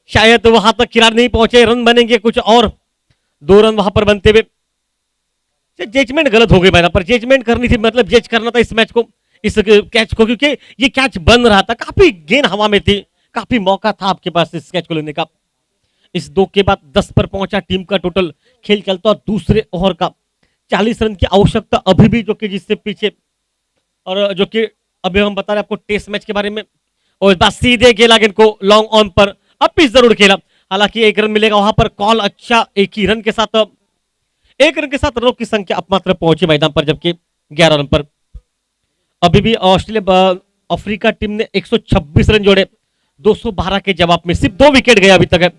शायद वहां तक खिलाड़ी नहीं पहुंचे, रन बनेंगे कुछ और। 2 रन वहां पर बनते हुए। जजमेंट गलत हो गई मैदान पर। जजमेंट करनी थी, मतलब जज करना था इस मैच को, इस कैच को, क्योंकि ये कैच बन रहा था। काफी गेंद हवा में थी, काफी मौका था आपके पास इस कैच को लेने का। इस 2 के बाद 10 पर पहुंचा टीम का टोटल। खेल चलता और दूसरे ओवर का 40 रन की आवश्यकता अभी भी, जो कि जिससे पीछे। और जो कि अभी हम बता रहे आपको टेस्ट मैच के बारे में। और इस बार सीधे खेला गेंद को लॉन्ग ऑन पर, अब पिच जरूर खेला। हालांकि 1 रन मिलेगा वहां पर। कॉल अच्छा, 1 ही रन के साथ, 1 रन के साथ रनों की संख्या अब मात्र पहुंची मैदान पर, जबकि 11 रन पर। अभी भी ऑस्ट्रेलिया अफ्रीका टीम ने 126 रन जोड़े 212 के जवाब में। सिर्फ 2 विकेट गए अभी तक है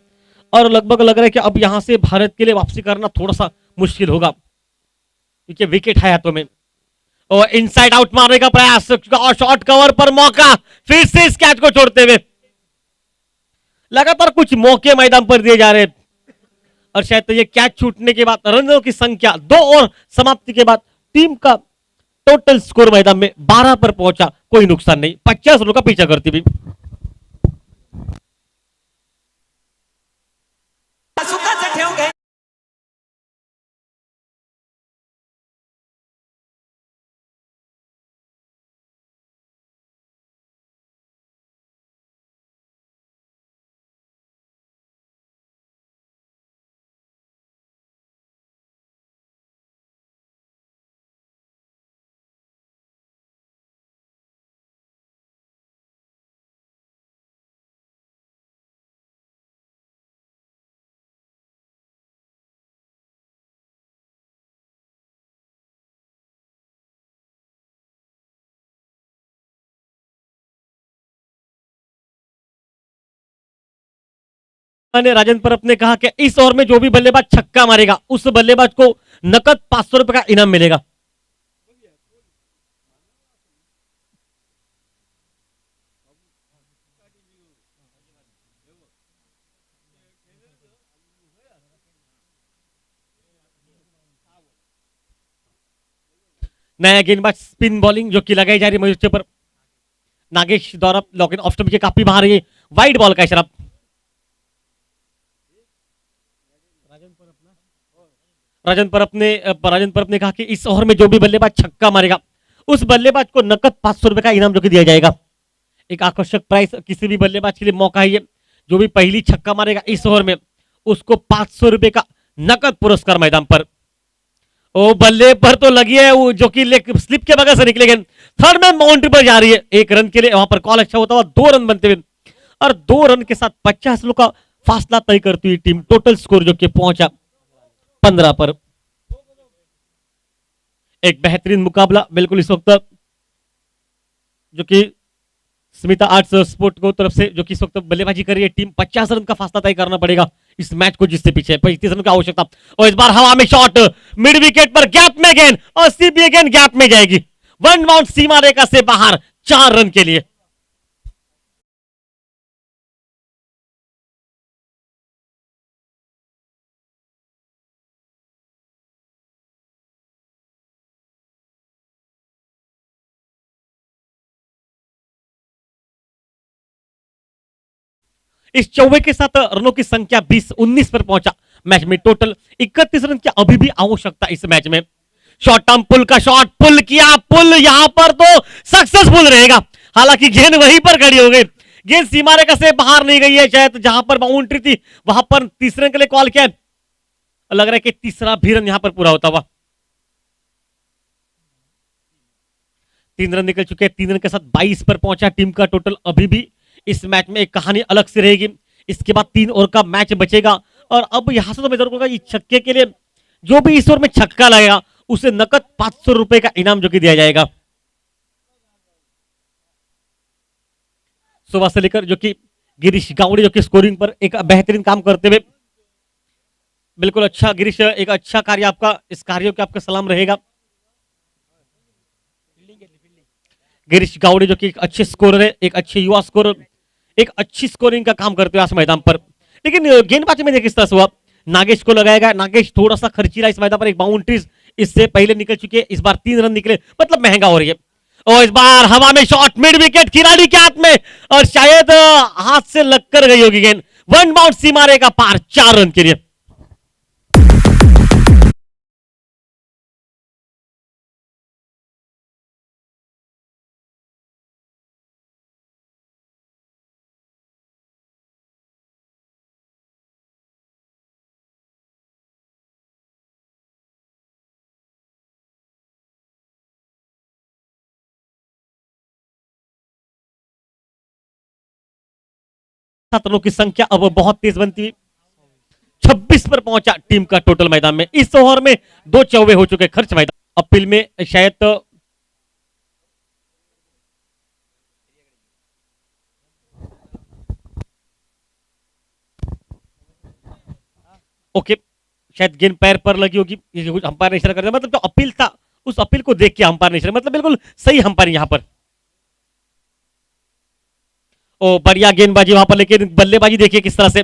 और लगभग लग रहा है कि अब यहां से भारत के लिए वापसी करना थोड़ा सा मुश्किल होगा, क्योंकि विकेट है हाथों में। और इनसाइड आउट मारने का प्रयास और शॉर्ट कवर पर मौका, फिर से इस कैच को छोड़ते हुए। लगातार कुछ मौके मैदान पर दिए जा रहे हैं और शायद तो ये कैच छूटने के बाद रनों की संख्या 2 और समाप्ति के बाद टीम का टोटल स्कोर मैदान में 12 पर पहुंचा। कोई नुकसान नहीं, 50 रनों का पीछा करती भी। ने राजन परब ने कहा कि इस ओवर में जो भी बल्लेबाज छक्का मारेगा उस बल्लेबाज को नकद 500 रुपए का इनाम मिलेगा। नया गेंदबाज स्पिन बॉलिंग जो कि लगाई जा रही है मयूर के ऊपर। नागेश द्वारा लॉकिन ऑफ स्टंप के काफी बाहर है, वाइड बॉल का इशारा। राजन परब ने कहा कि इस ओवर में जो भी बल्लेबाज छक्का मारेगा उस बल्लेबाज को नकद 500 रुपए का इनाम जो कि दिया जाएगा। एक आकर्षक प्राइस किसी भी बल्लेबाज के लिए मौका है ये, जो भी पहली छक्का मारेगा इस ओवर में उसको 500 रुपए का नकद पुरस्कार मैदान पर। ओ बल्ले पर तो लगी है वो जो कि लेग स्लिप के बगल से निकले गए। थर्ड में बाउंड्री पर जा रही है, एक रन के लिए वहां पर कॉल अच्छा होता हुआ 2 रन बनते हुए और 2 रन के साथ 50 रनों का फासला तय करती हुई टीम टोटल स्कोर जो कि पहुंचा 15 पर। एक बेहतरीन मुकाबला बिल्कुल इस वक्त जो कि स्मिता आर्ट्स स्पोर्ट को तरफ से जो कि इस वक्त बल्लेबाजी कर रही है टीम। 50 रन का फासला तय करना पड़ेगा इस मैच को जिससे पीछे 35 रन की आवश्यकता। और इस बार हवा में शॉट मिड विकेट पर गैप में गेंद और सीबीए गेंद गैप में जाएगी, वन बाउंड सीमा रेखा से बाहर 4 रन के लिए। इस चौवे के साथ रनों की संख्या 20-19 पर पहुंचा। मैच में टोटल 31 रन की अभी भी आवश्यकता इस मैच में। शॉर्ट टर्म पुल का शॉट पुल किया, पुल यहां पर तो सक्सेसफुल रहेगा, हालांकि गेंद वहीं पर खड़ी हो गई, गेंद सीमा रेखा से बाहर नहीं गई है। शायद जहां पर बाउंड्री थी वहां पर तीसरे के लिए कॉल किया, लग रहा है कि तीसरा भी रन यहां पर पूरा होता हुआ। 3 रन निकल चुके हैं, 3 रन के साथ 22 पर पहुंचा टीम का टोटल। अभी भी इस मैच में एक कहानी अलग से रहेगी, इसके बाद 3 ओवर का मैच बचेगा और अब यहां से तो मैं जरूर कहूंगा छक्के के लिए जो भी इस ओवर में छक्का लगेगा उसे नकद 500 रुपए का इनाम जो कि दिया जाएगा। सुबह से लेकर जो कि गिरीश गावड़े जो कि स्कोरिंग पर एक बेहतरीन काम करते हुए, बिल्कुल अच्छा गिरीश, एक अच्छा कार्य आपका, इस कार्यों के आपका सलाम रहेगा। गिरीश गावड़े जो कि एक अच्छे स्कोरर है, एक अच्छे युवा स्कोरर, एक अच्छी स्कोरिंग का काम करते हुए इस मैदान पर। लेकिन गेंदबाजी में देखिए किस तरह से हुआ, नागेश को लगाएगा, नागेश थोड़ा सा खर्चीला इस मैदान पर, एक बाउंड्रीज इससे पहले निकल चुकी है, इस बार 3 रन निकले, मतलब महंगा हो रही है। और इस बार हवा में शॉट मिड विकेट खिलाड़ी के हाथ में और शायद हाथ से लगकर गई होगी गेंद, वन बाउंड सीमा रेखा पार 4 रन के लिए। रनों की संख्या अब बहुत तेज बनती हुई 26 पर पहुंचा टीम का टोटल मैदान में। इस ओवर में 2 चौवे हो चुके खर्च मैदान। अपील में शायद तो ओके, शायद गेंद पैर पर लगी होगी, अंपायर ने इशारा कर दिया, मतलब जो अपील था उस अपील को देख के अंपायर ने इशारा, मतलब बिल्कुल सही अंपायर यहां पर। ओ बढ़िया गेंदबाजी वहां पर, लेकिन बल्लेबाजी देखिए किस तरह से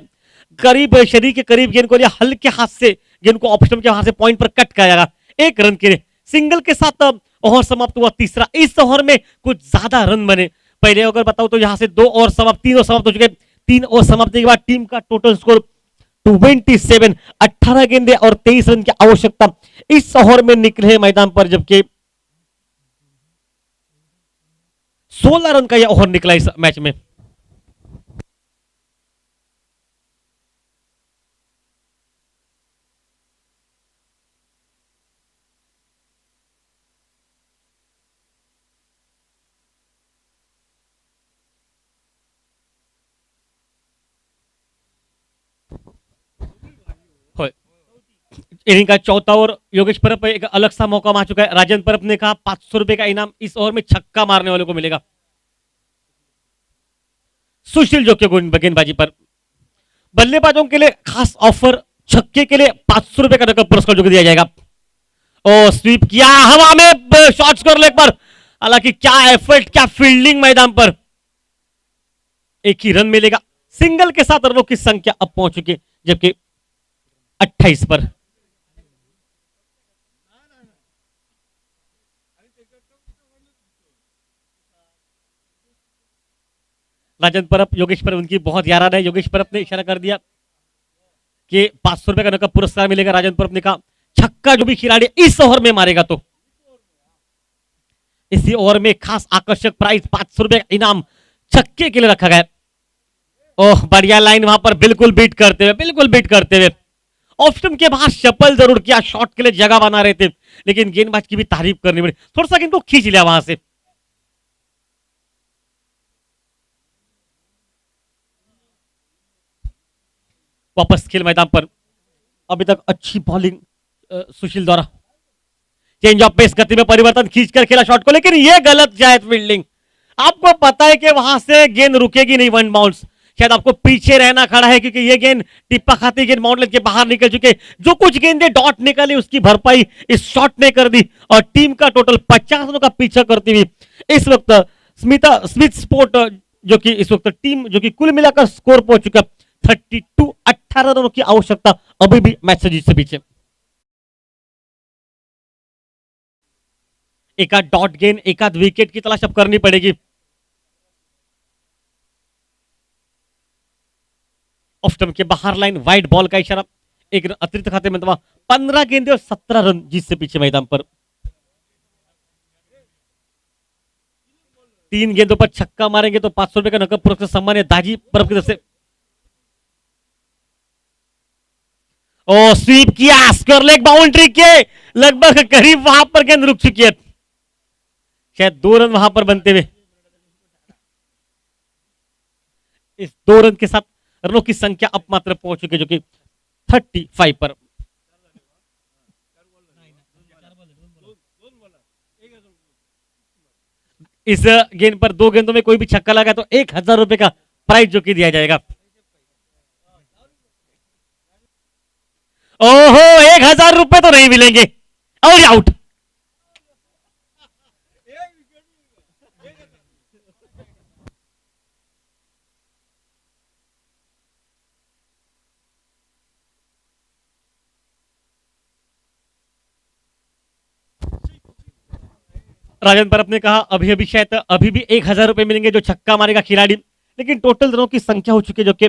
करीब शरीर के करीब गेंद को लिया, हल्के हाथ से गेंद को ऑफ स्टंप के वहां से पॉइंट पर कट किया जाएगा। 1 रन के लिए सिंगल के साथ ओवर समाप्त हुआ तीसरा। इस ओवर में कुछ ज्यादा रन बने, पहले अगर बताऊं तो यहां से 2 ओवर समाप्त, 3 ओवर समाप्त हो चुके। 3 ओवर समाप्ति के बाद टीम का टोटल स्कोर 27, 18 गेंदे और 23 रन की आवश्यकता इस ओवर में निकले मैदान पर, जबकि 16 रन का यह ओवर निकला इस मैच में। इनिंग का चौथा ओवर योगेश परब पर एक अलग सा मौका आ चुका है। राजेंद्र परब ने कहा 500 रुपए का इनाम इस ओवर में छक्का मारने वाले को मिलेगा। सुशील जो कि गेंदबाजी पर बल्लेबाजों के लिए खास ऑफर, छक्के के लिए 500 रुपए का नकद पुरस्कार जो कि दिया जाएगा। ओ स्वीप किया हवा में, शॉट स्कोर लेग पर, हालांकि क्या एफर्ट, क्या फील्डिंग मैदान पर, एक ही रन मिलेगा। सिंगल के साथ रनों की संख्या अब पहुंच चुकी है, जबकि 28 पर। राजन परब, योगेश परब उनकी बहुत यारान है। योगेश परब ने इशारा कर दिया कि 500 रुपए का नकद पुरस्कार मिलेगा। राजन परब ने कहा छक्का जो भी खिलाड़ी इस ओवर में मारेगा तो इसी ओवर में खास आकर्षक प्राइस 500 रुपए का इनाम छक्के के लिए रखा गया। ओह बढ़िया लाइन वहां पर, बिल्कुल बीट करते हुए, बिल्कुल बीट करते हुए। ऑफ स्टंप के बाहर शपल जरूर किया, शॉट के लिए जगह बना रहे थे, लेकिन गेंदबाज की भी तारीफ करनी पड़ी, थोड़ा सा इनको खींच लिया वहां से। वापस खेल मैदान पर, अभी तक अच्छी बॉलिंग सुशील द्वारा। चेंज ऑफ पेस, गति में परिवर्तन, खींचकर खेला शॉट को, लेकिन यह गलत जायज फील्डिंग। आपको पता है कि वहां से गेंद रुकेगी नहीं, वन बाउंस। शायद आपको पीछे रहना खड़ा है, क्योंकि ये गेंद टिप्पा खाती गेंद बाउंड के बाहर निकल चुके। जो कुछ गेंदें डॉट निकली उसकी भरपाई इस शॉट ने कर दी और टीम का टोटल 50 रनों का पीछा करती हुई इस वक्त स्मिथ स्पोर्ट जो कि इस वक्त टीम जो कि कुल मिलाकर स्कोर पहुंच चुका 32, 18 रनों की आवश्यकता अभी भी मैच से जीत से पीछे। एक आध डॉट गेंद, एक आध विकेट की तलाश अब करनी पड़ेगी। ऑफ स्टंप के बाहर लाइन, वाइड बॉल का इशारा, एक रन अतिरिक्त खाते में, 15 गेंदे और 17 रन जीत से पीछे मैदान पर। 3 गेंदों पर छक्का मारेंगे तो 500 रुपए का नकद पुरस्कार सम्मान है दाजी परब की तरफ से। ओ स्वीप किया, स्क्वायर लेग बाउंड्री के लगभग करीब वहां पर गेंद रुक चुकी है, शायद 2 रन वहां पर बनते हुए। इस 2 रन के साथ रनों की संख्या अब मात्र पहुंच चुकी है, जो कि 35 पर। इस गेंद पर 2 गेंदों में कोई भी छक्का लगा तो 1000 रुपए का प्राइज जो कि दिया जाएगा। ओहो 1000 रुपए तो नहीं मिलेंगे और आउट। राजन परब ने कहा अभी अभी शायद अभी भी 1000 रुपए मिलेंगे जो छक्का मारेगा खिलाड़ी, लेकिन टोटल रनों की संख्या हो चुकी है जो कि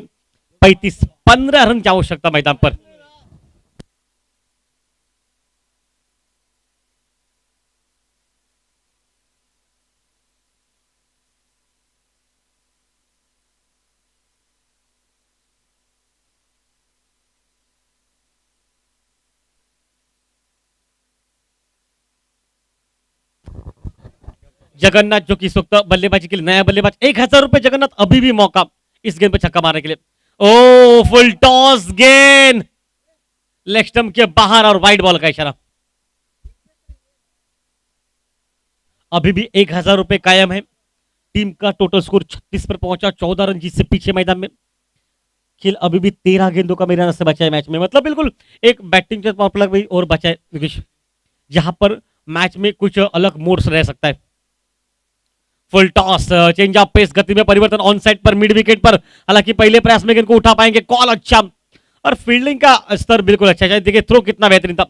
35, 15 रन की आवश्यकता मैदान पर। जगन्नाथ जो कि इस वक्त बल्लेबाजी के लिए नया बल्लेबाज, 1000 रुपए जगन्नाथ, अभी भी मौका इस गेंद पर छक्का मारने के लिए। ओ फुल टॉस गेंद, लेग स्टंप के बाहर और वाइड बॉल का इशारा। अभी भी 1000 रुपए कायम है। टीम का टोटल स्कोर 36 पर पहुंचा, 14 रन जीत से पीछे मैदान में। खेल अभी भी 13 गेंदों का मेरा से बचा है मैच में, मतलब बिल्कुल एक बैटिंग पावर प्ले भी और बचा है विकेश, जहां पर मैच में कुछ अलग मोड्स रह सकता है। Full toss, change of pace, गति में परिवर्तन, ऑन साइड पर, मिड विकेट पर, हालांकि पहले प्रयास में गेंद को उठा पाएंगे, कॉल अच्छा और फील्डिंग का स्तर बिल्कुल अच्छा है। देखिए थ्रो कितना बेहतरीन था,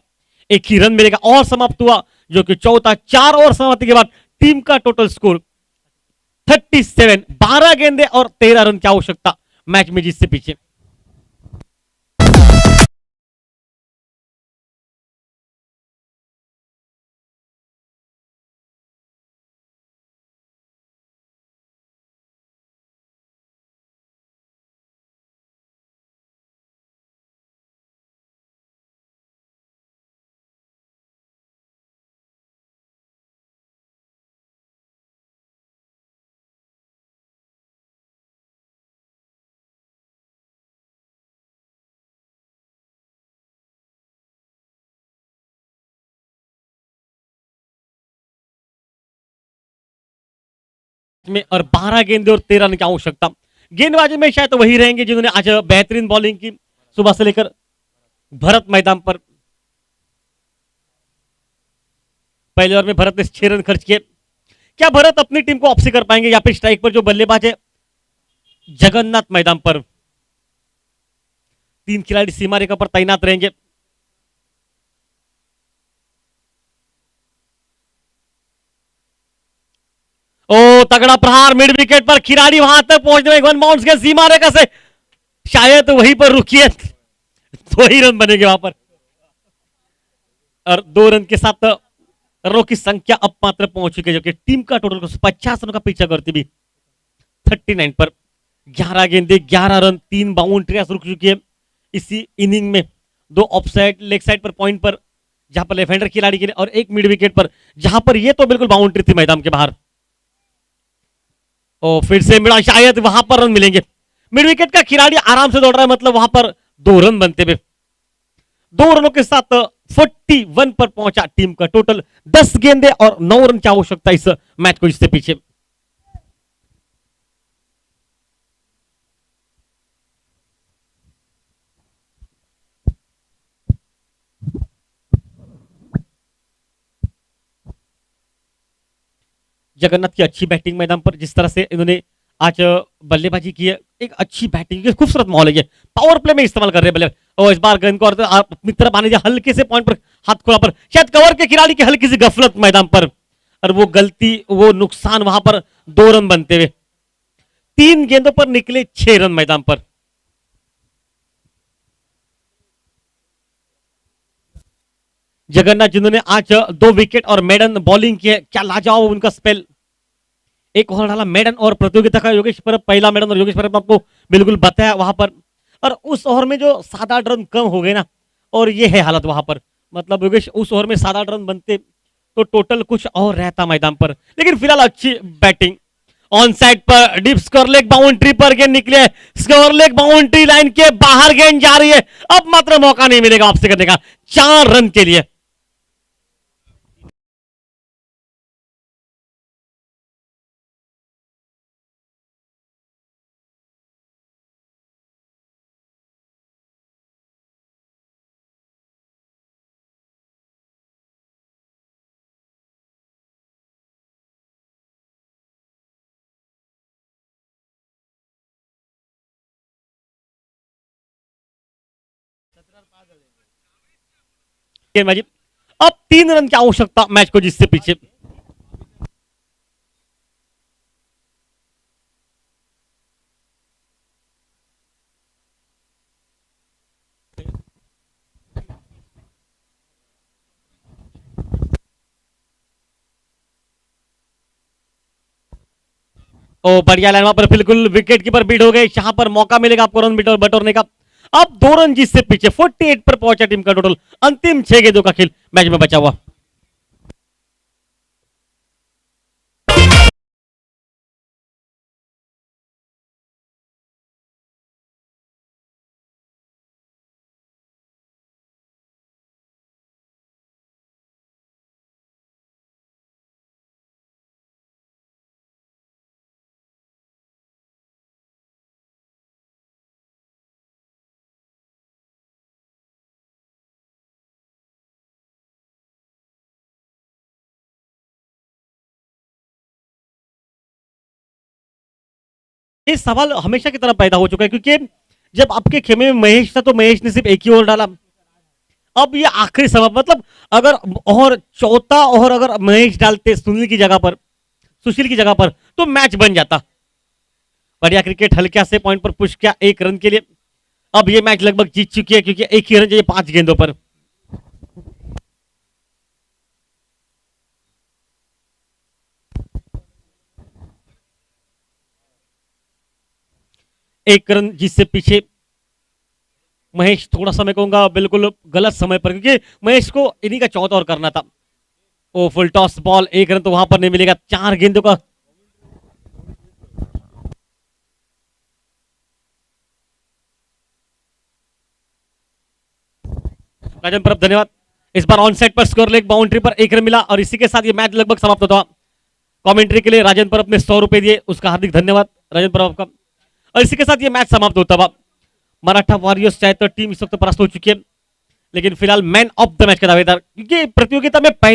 एक ही रन मिलेगा और समाप्त हुआ जो कि चौथा। 4 ओवर समाप्ति के बाद टीम का टोटल स्कोर 37, 12 गेंदे और 13 रन की आवश्यकता मैच में जीत से पीछे। में और 12 गेंदे और 13 रन की आवश्यकता। गेंदबाजी में शायद तो वही रहेंगे जिन्होंने आज बेहतरीन बॉलिंग की सुबह से लेकर। भरत मैदान पर, पहले ओवर में भरत ने 6 रन खर्च किए। क्या भरत अपनी टीम को वापसी कर पाएंगे या फिर स्ट्राइक पर जो बल्लेबाज है जगन्नाथ मैदान पर 3 खिलाड़ी सीमा रेखा पर तैनात रहेंगे। ओ तगड़ा प्रहार मिड विकेट पर, खिलाड़ी वहां तक पहुंचने में 1 बाउंस के सीमा रेखा से शायद वहीं पर रुकिए, 2 ही रन बनेंगे वहां पर। और 2 रन के साथ रनों की संख्या अब मात्र पहुंच चुकी है, जो कि टीम का टोटल 50 रनों का पीछा करती भी 39 पर। 11 गेंदे 11 रन, 3 बाउंड्रियां रुक चुकी है इसी इनिंग में। 2 ऑफ साइड लेग साइड पर पॉइंट पर जहां पर लेफ्ट हैंडर खिलाड़ी के लिए, और 1 मिड विकेट पर जहां पर ये तो बिल्कुल बाउंड्री थी मैदान के बाहर। और फिर से मिला, शायद वहां पर रन मिलेंगे। मिड विकेट का खिलाड़ी आराम से दौड़ रहा है, मतलब वहां पर 2 रन बनते हुए 2 रनों के साथ 41 पर पहुंचा टीम का टोटल। 10 गेंदे और 9 रन की आवश्यकता इस मैच को इससे पीछे। जगन्नाथ की अच्छी बैटिंग मैदान पर, जिस तरह से इन्होंने आज बल्लेबाजी की है, एक अच्छी बैटिंग, खूबसूरत माहौल है ये। पावर प्ले में इस्तेमाल कर रहे हैं बल्ले, और इस बार गेंद को अपनी तरफ आने दिया, हल्के से पॉइंट पर हाथ खोला पर शायद कवर के खिलाड़ी की हल्की सी गफलत मैदान पर, और वो गलती, वो नुकसान, वहां पर 2 रन बनते हुए 3 गेंदों पर निकले 6 रन मैदान पर। जगन्नाथ जिन्होंने आज 2 विकेट और मेडन बॉलिंग की है, क्या लाजवाब उनका स्पेल। एक ओवर डाला मेडन और प्रतियोगिता का योगेश परब, पहला मेडन और योगेश परब आपको बिल्कुल बताया वहां पर। और उस ओवर में जो 7-8 रन कम हो गए ना, और ये है हालत वहां पर, मतलब योगेश उस ओवर में 7-8 रन बनते तो टोटल कुछ और रहता मैदान पर। लेकिन फिलहाल अच्छी बैटिंग। ऑन साइड पर डीप स्कोर लेग बाउंड्री पर गेंद निकले, स्कोर लेग बाउंड्री लाइन के बाहर गेंद जा रही है। अब मात्र मौका नहीं मिलेगा वापसी करने का 4 रन के लिए। गेंदबाजी, अब 3 रन की आवश्यकता मैच को जिससे पीछे। ओ बढ़िया लाइन, वहां पर बिल्कुल विकेट कीपर बीट हो गए, यहां पर मौका मिलेगा आपको रन बटोरने का। अब 2 रन जिससे पीछे 48 पर पहुंचा टीम का टोटल। अंतिम 6 गेंदों का खेल मैच में बचा हुआ। ये सवाल हमेशा की तरह पैदा हो चुका है, क्योंकि जब आपके खेमे में महेश था तो महेश ने सिर्फ 1 ही ओवर डाला। अब ये आखिरी समय, मतलब अगर और चौथा ओवर अगर महेश डालते सुशील की जगह पर तो मैच बन जाता। बढ़िया क्रिकेट, हल्का से पॉइंट पर पुश किया 1 रन के लिए। अब ये मैच लगभग जीत चुकी है, क्योंकि 1 ही रन चाहिए 5 गेंदों पर। एक रन जिससे पीछे महेश, थोड़ा सा मैं कहूंगा बिल्कुल गलत समय पर, क्योंकि महेश को इन्हीं का चौथा ओवर करना था। ओ फुल टॉस बॉल, 1 रन तो वहां पर नहीं मिलेगा 4 गेंदों का। राजन परब धन्यवाद। इस बार ऑन साइड पर स्कोर लेग बाउंड्री पर 1 रन मिला, और इसी के साथ ये मैच लगभग समाप्त होता। कमेंट्री के लिए राजन परब ने 100 रुपए दिए, उसका हार्दिक धन्यवाद राजन परब का। और इसी के साथ ये मैच समाप्त होता हुआ मराठा वॉरियर्स चाहे तो टीम इस वक्त परास्त हो चुकी है, लेकिन फिलहाल मैन ऑफ द मैच का दावेदार, क्योंकि प्रतियोगिता में पहला